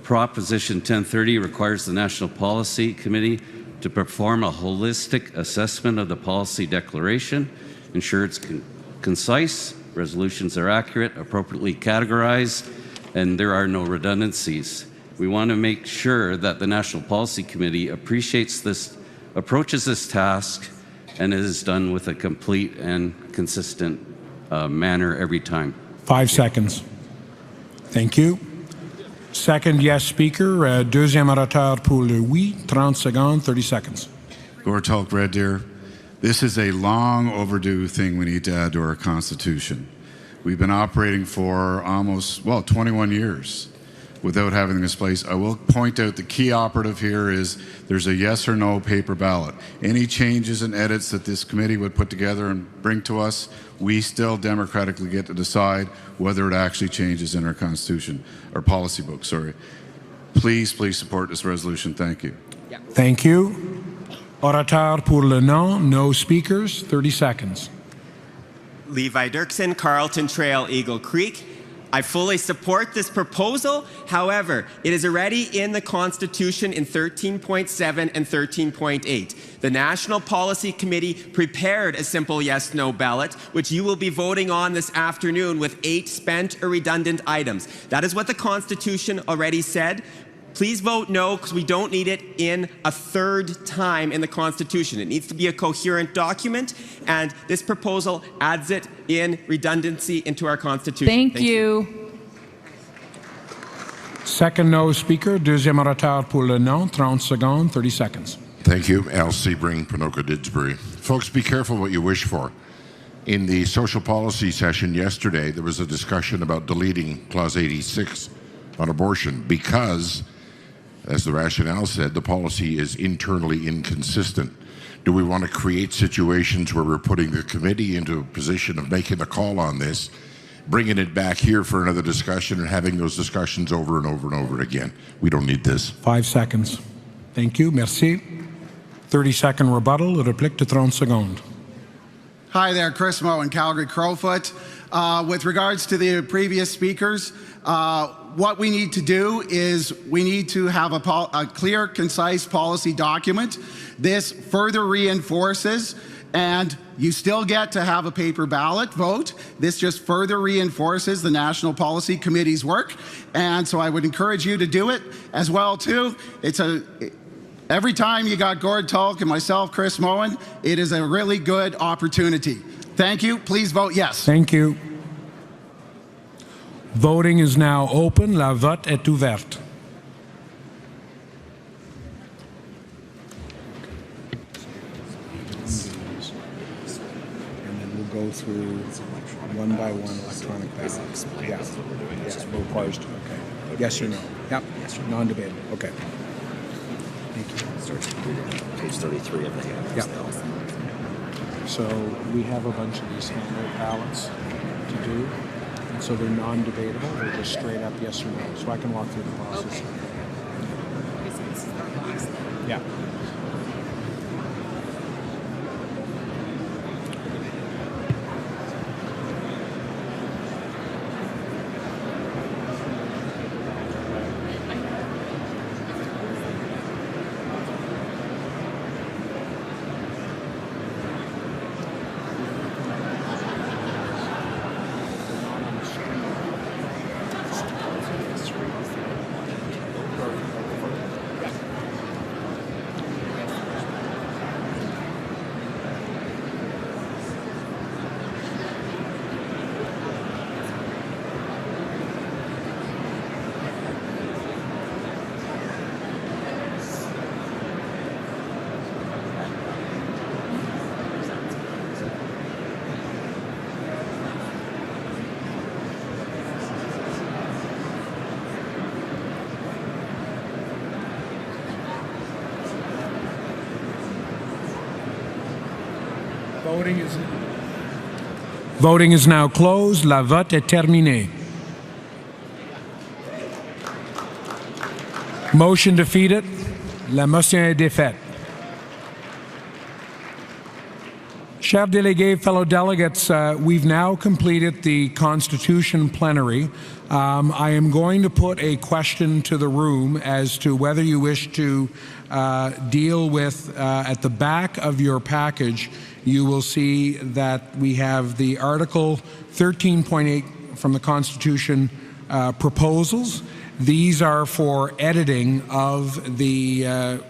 Proposition 1030 requires the National Policy Committee to perform a holistic assessment of the policy declaration, ensure it's concise, resolutions are accurate, appropriately categorized, and there are no redundancies. We want to make sure that the National Policy Committee approaches this task and it is done with a complete and consistent manner every time. 5 seconds. Thank you. Second yes speaker, deuxième orateur pour le oui, 30 secondes, 30 seconds. Gord Talk, Red Deer. This is a long overdue thing we need to add to our Constitution. We've been operating for almost, 21 years without having this place. I will point out the key operative here is there's a yes or no paper ballot. Any changes and edits that this committee would put together and bring to us, we still democratically get to decide whether it actually changes in our Constitution, or policy book, sorry. Please, please support this resolution. Thank you. Thank you. Orateur pour le non, no speakers, 30 seconds. Levi Dirksen, Carlton Trail, Eagle Creek. I fully support this proposal. However, it is already in the Constitution in 13.7 and 13.8. The National Policy Committee prepared a simple yes-no ballot, which you will be voting on this afternoon with 8 spent or redundant items. That is what the Constitution already said. Please vote no, because we don't need it in a third time in the Constitution. It needs to be a coherent document, and this proposal adds it in redundancy into our Constitution. Thank you. Second no speaker, deuxième orateur pour le non, 30 secondes, 30 seconds. Thank you. Al Sebring, Ponoka Didsbury. Folks, be careful what you wish for. In the social policy session yesterday, there was a discussion about deleting Clause 86 on abortion because, as the rationale said, the policy is internally inconsistent. Do we want to create situations where we're putting the committee into a position of making a call on this, bringing it back here for another discussion and having those discussions over and over and over again? We don't need this. 5 seconds. Thank you. Merci. 30-second rebuttal. Réplique de 30 secondes. Hi there, Chris Moe in Calgary Crowfoot. With regards to the previous speakers, what we need to do is we need to have a clear, concise policy document. This further reinforces, and you still get to have a paper ballot vote. This just further reinforces the National Policy Committee's work, and so I would encourage you to do it as well too. Every time you got Gord Tulk and myself, Chris Moen, it is a really good opportunity. Thank you. Please vote yes. Thank you. Voting is now open. La vote est ouverte. And then we'll go through one by one electronic ballots. Yeah. Requires to. Okay. Yes or no? Yep. Yes or no. Non-debatable. Okay. Thank you. Page 33 of the handbook. Yep. So we have a bunch of these handwritten ballots to do. And so they're non-debatable. They're just straight up yes or no. So I can walk through the process. Okay. Yeah. Voting is now closed. La vote est terminée. Motion defeated. La motion est défaite. Chers délégués, fellow delegates, we've now completed the Constitution plenary. I am going to put a question to the room as to whether you wish to deal with, at the back of your package, you will see that we have the Article 13.8 from the Constitution proposals. These are for editing of the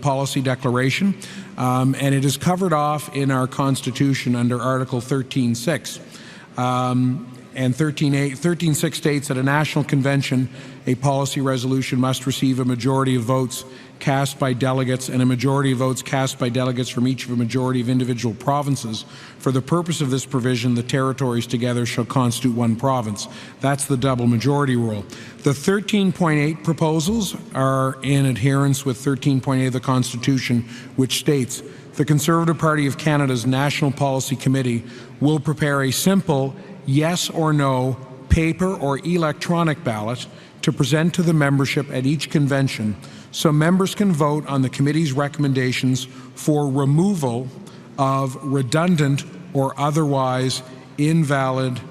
policy declaration, and it is covered off in our Constitution under Article 13.6. And 13.6 states that a national convention, a policy resolution must receive a majority of votes cast by delegates and a majority of votes cast by delegates from each of a majority of individual provinces. For the purpose of this provision, the territories together shall constitute one province. That's the double majority rule. The 13.8 proposals are in adherence with 13.8 of the Constitution, which states, the Conservative Party of Canada's National Policy Committee will prepare a simple yes or no paper or electronic ballot to present to the membership at each convention so members can vote on the committee's recommendations for removal of redundant or otherwise invalid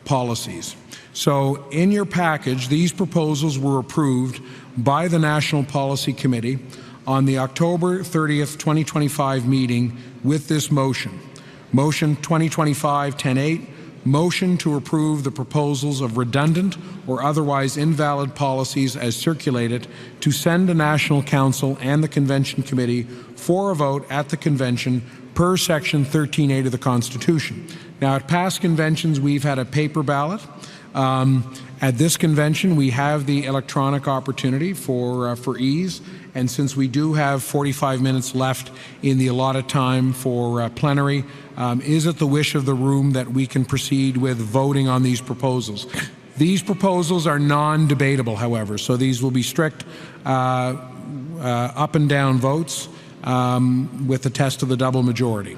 policies. So in your package, these proposals were approved by the National Policy Committee on the October 30th, 2025 meeting with this motion. Motion 2025-10-8, motion to approve the proposals of redundant or otherwise invalid policies as circulated to send to National Council and the Convention Committee for a vote at the Convention per Section 13.8 of the Constitution. Now, at past conventions, we've had a paper ballot. At this convention, we have the electronic opportunity for ease, and since we do have 45 minutes left in the allotted time for plenary, is it the wish of the room that we can proceed with voting on these proposals? These proposals are non-debatable, however, so these will be strict up and down votes with the test of the double majority.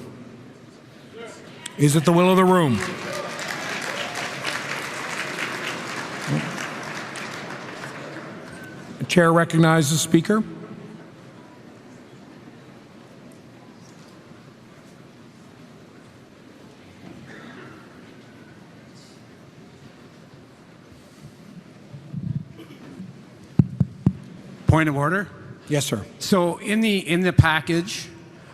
Is it the will of the room? The chair recognizes the speaker. Point of order? Yes, sir. So in the package,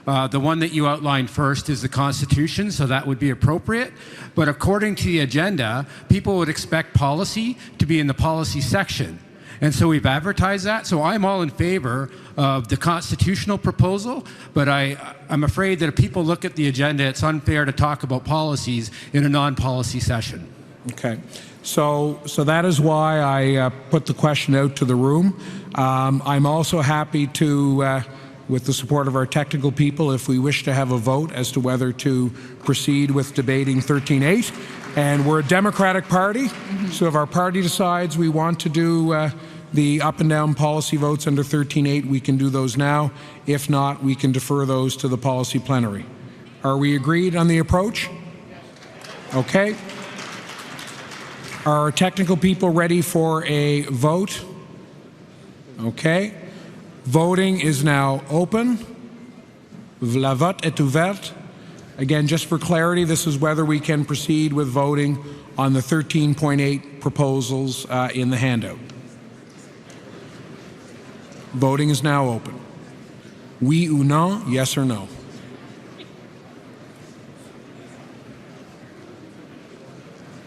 the one that you outlined first is the Constitution, so that would be appropriate. But according to the agenda, people would expect policy to be in the policy section. And so we've advertised that. So I'm all in favor of the constitutional proposal, but I'm afraid that if people look at the agenda, it's unfair to talk about policies in a non-policy session. Okay. So that is why I put the question out to the room. I'm also happy to, with the support of our technical people, if we wish to have a vote as to whether to proceed with debating 13.8. And we're a Democratic Party, so if our party decides we want to do the up and down policy votes under 13.8, we can do those now. If not, we can defer those to the policy plenary. Are we agreed on the approach? Okay. Are our technical people ready for a vote? Okay. Voting is now open. La vote est ouverte. Again, just for clarity, this is whether we can proceed with voting on the 13.8 proposals in the handout. Voting is now open. Oui ou non, yes or no.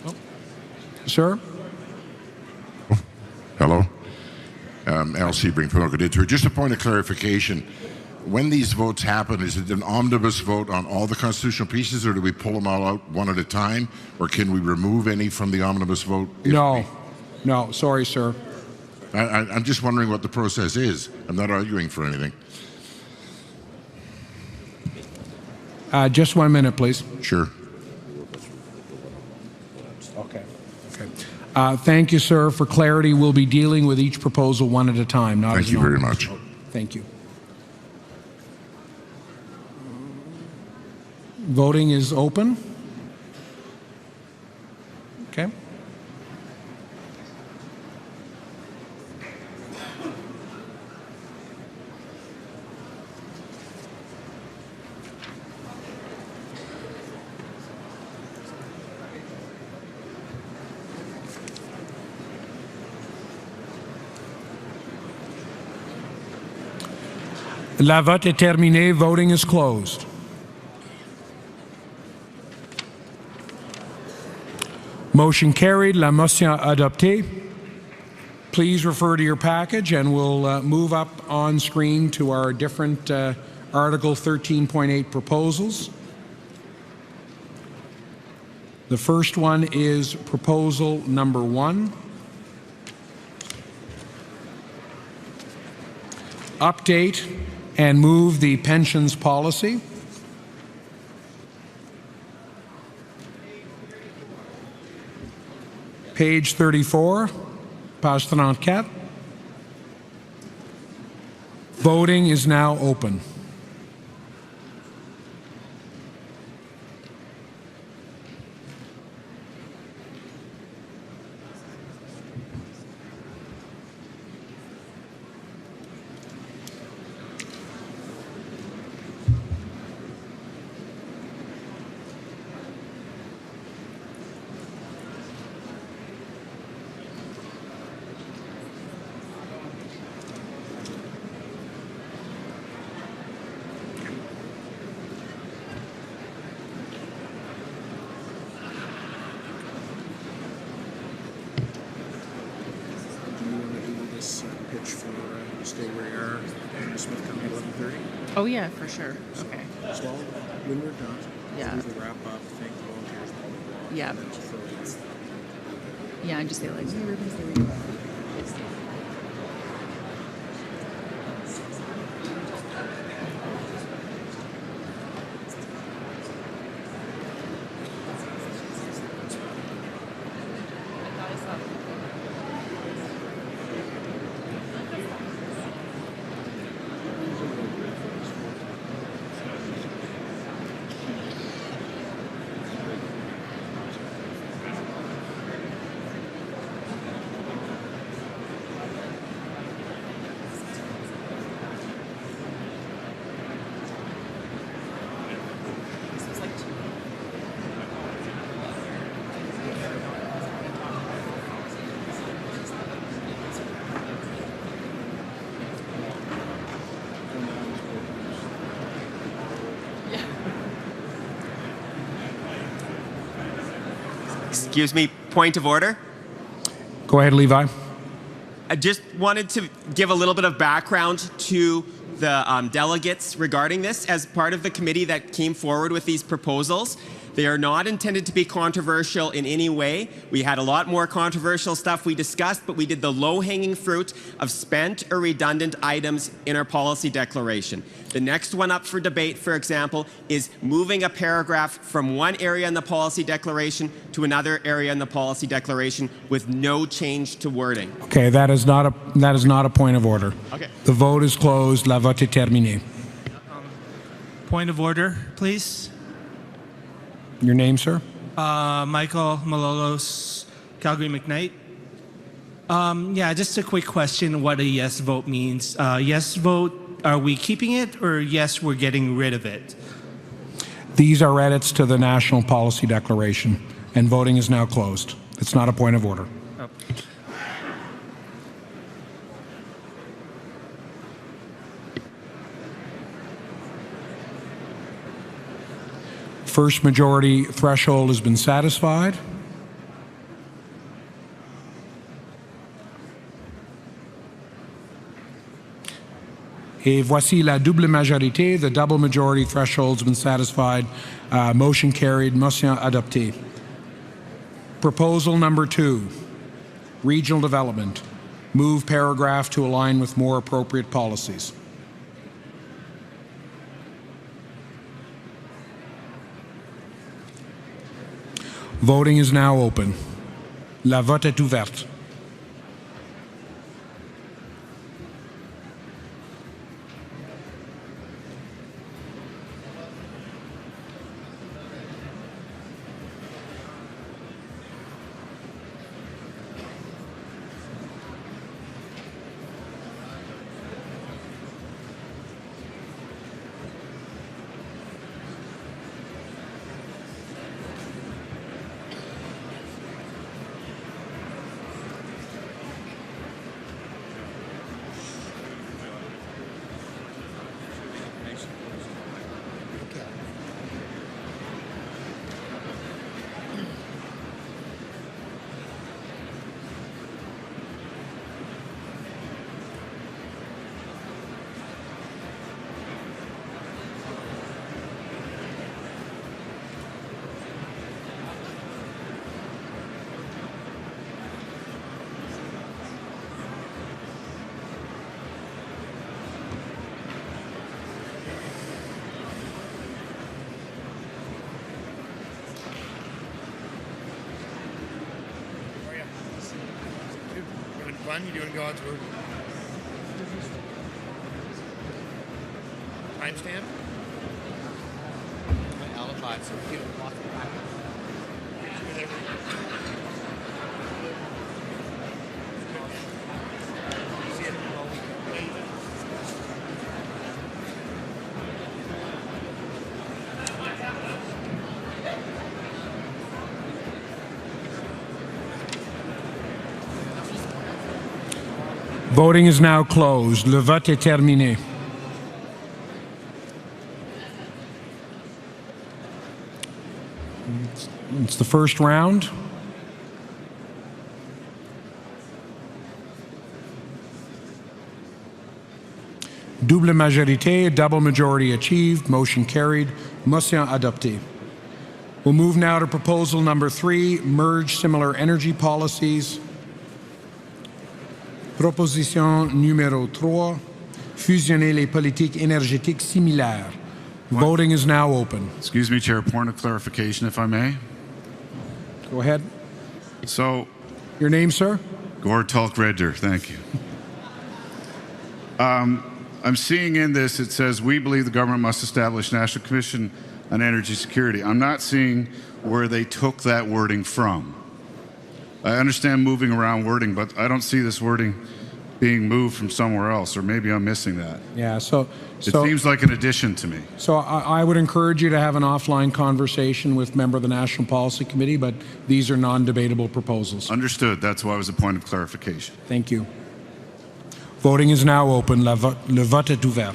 Oh. Sir? Hello. LC Bring Ponoka Didbury. Just a point of clarification. When these votes happen, is it an omnibus vote on all the constitutional pieces, or do we pull them all out one at a time, or can we remove any from the omnibus vote? No. No, sorry, sir. I'm just wondering what the process is. I'm not arguing for anything. Just 1 minute, please. Sure. Okay. Okay. Thank you, sir. For clarity, we'll be dealing with each proposal one at a time. Not Thank as you an very omnibus much. vote. Thank you. Voting is open. Okay. La vote est terminé. Voting is closed. Motion carried. La motion adoptée. Please refer to your package and we'll move up on screen to our different Article 13.8 proposals. The first one is proposal number 1. Update and move the pensions policy. Page 34, page 34. Voting is now open. Oh yeah, for sure. Okay. So when we're done, Yeah. we will wrap up, thank the volunteers, blah, blah, blah. Yeah. And then just throw it in. Yeah, and just say like, hey, Ruben, stay where you are. Excuse me, point of order. Go ahead, Levi. I just wanted to give a little bit of background to the delegates regarding this as part of the committee that came forward with these proposals. They are not intended to be controversial in any way. We had a lot more controversial stuff we discussed, but we did the low-hanging fruit of spent or redundant items in our policy declaration. The next one up for debate, for example, is moving a paragraph from one area in the policy declaration to another area in the policy declaration with no change to wording. Okay, that is not a point of order. Okay. The vote is closed. La vote est terminée. Point of order, please. Your name, sir? Michael Malolos, Calgary McKnight. Yeah, just a quick question what a yes vote means. Yes vote, are we keeping it, or yes, we're getting rid of it? These are edits to the National Policy Declaration, and voting is now closed. It's not a point of order. Oh. First majority threshold has been satisfied. Et voici la double majorité. The double majority threshold has been satisfied. Motion carried. Motion adopté. Proposal number 2, regional development. Move paragraph to align with more appropriate policies. Voting is now open. La vote est ouverte. fun. You're doing God's work. Timestamp? My alibi, so people walk back. Voting is now closed. Le vote est terminé. It's the first round. Double majorité, double majority achieved, motion carried, motion adoptée. We'll move now to proposal number 3, merge similar energy policies. Proposition numéro 3, fusionner les politiques énergétiques similaires. Voting is now open. Excuse me, Chair, point of clarification, if I may. Go ahead. So, your name, sir? Gord Tulk Red Deer, thank you. I'm seeing in this, it says, we believe the government must establish National Commission on Energy Security. I'm not seeing where they took that wording from. I understand moving around wording, but I don't see this wording being moved from somewhere else, or maybe I'm missing that. Yeah, It seems like an addition to me. So I would encourage you to have an offline conversation with member of the National Policy Committee, but these are non-debatable proposals. Understood. That's why it was a point of clarification. Thank you. Voting is now open. Le vote est ouvert.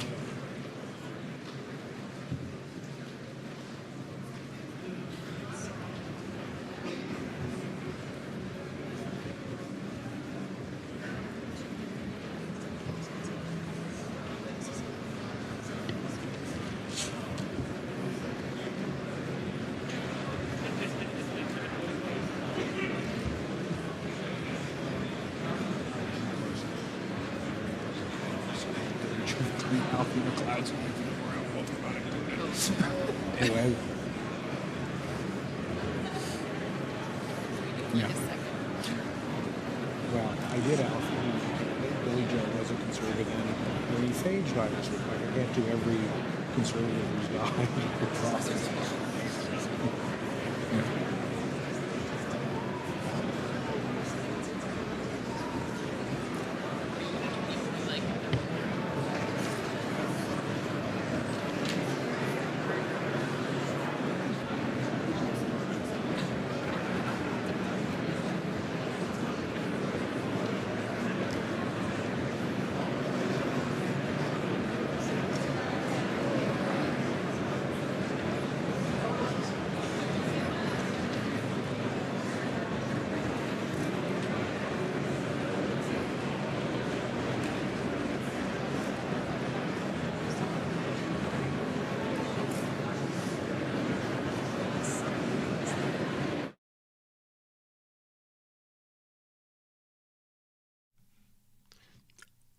Anyway. Yeah. Well, I did Alpha. Billy Joe was a conservative, and when he saged, I was like, I can't do every conservative who's died in the process. Yeah.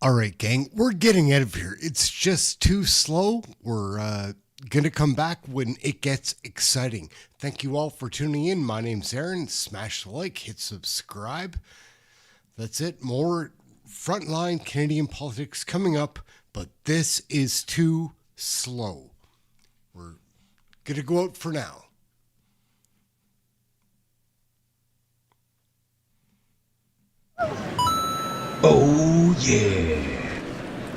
All right, gang, we're getting out of here. It's just too slow. We're going to come back when it gets exciting. Thank you all for tuning in. My name's Aaron. Smash the like, hit subscribe. That's it. More frontline Canadian politics coming up, but this is too slow. We're going to go out for now. Oh, yeah.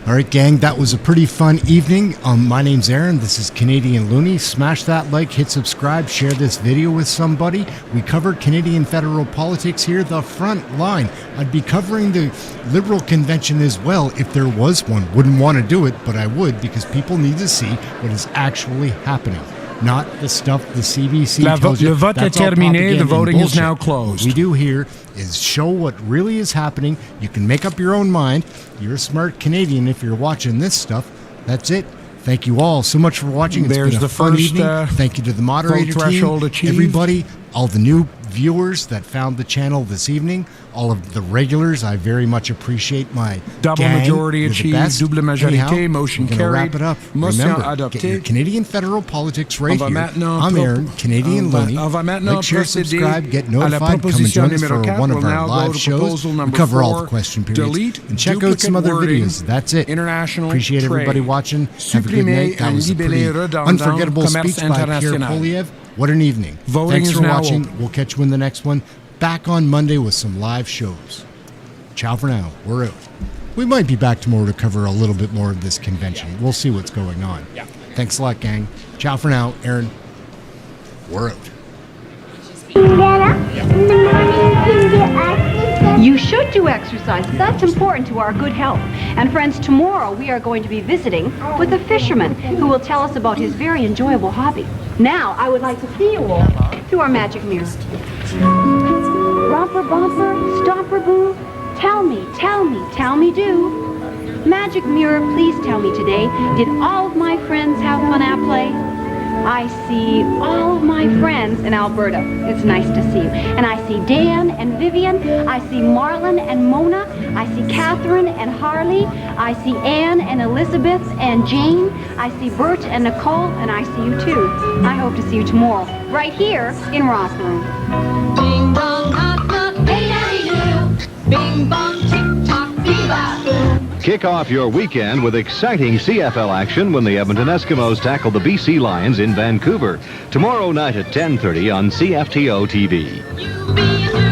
All right, gang, that was a pretty fun evening. My name's Aaron. This is Canadian Looney. Smash that like, hit subscribe, share this video with somebody. We covered Canadian federal politics here, the front line. I'd be covering the Liberal convention as well if there was one. Wouldn't want to do it, but I would because people need to see what is actually happening. Not the stuff the CBC tells you. Le vote est terminé. The voting is now closed. What we do here is show what really is happening. You can make up your own mind. You're a smart Canadian if you're watching this stuff. That's it. Thank you all so much for watching. It's been a fun evening. Thank you to the moderator team, everybody, all the new viewers that found the channel this evening, all of the regulars. I very much appreciate my Double gang. majority You're the achieved, best. double majorité, Anyhow, motion we're gonna carried, wrap it up. motion Remember, adopté. get your Canadian federal politics right On va here. maintenant I'm Aaron, Canadian Looney. on va maintenant Like, share, procéder subscribe, get à la notified. Come and proposition join us numéro for 4. one of We'll our now go live to shows. proposal We number cover all 4, the question periods. delete And check out some duplicate other wording, videos. That's it. international Appreciate everybody trade. watching. Have a good Supprimer night. That and was a pretty libeller redondant unforgettable commerce speech by Pierre international. Poilievre. What an evening. Voting Thanks is for now watching. open. We'll catch you in the next one. Back on Monday with some live shows. Ciao for now. We're out. We might be back tomorrow to cover a little bit more of this convention. We'll see what's going on. Thanks a lot, gang. Ciao for now. Aaron, we're out. You should do exercise. That's important to our good health. And friends, tomorrow we are going to be visiting with a fisherman who will tell us about his very enjoyable hobby. Now, I would like to see you all through our magic mirror. Romper, bumper, stomper, boo. Tell me, tell me, tell me, do. Magic mirror, please tell me today, did all of my friends have fun at play? I see all of my friends in Alberta. It's nice to see you. And I see Dan and Vivian. I see Marlon and Mona. I see Catherine and Harley. I see Anne and Elizabeth and Jane. I see Bert and Nicole, and I see you too. I hope to see you tomorrow, right here in Ross Room. Bing bong, knock knock, hey daddy do. Bing bong, tick tock, bebop. Kick off your weekend with exciting CFL action when the Edmonton Eskimos tackle the BC Lions in Vancouver. Tomorrow night at 10:30 on CFTO TV.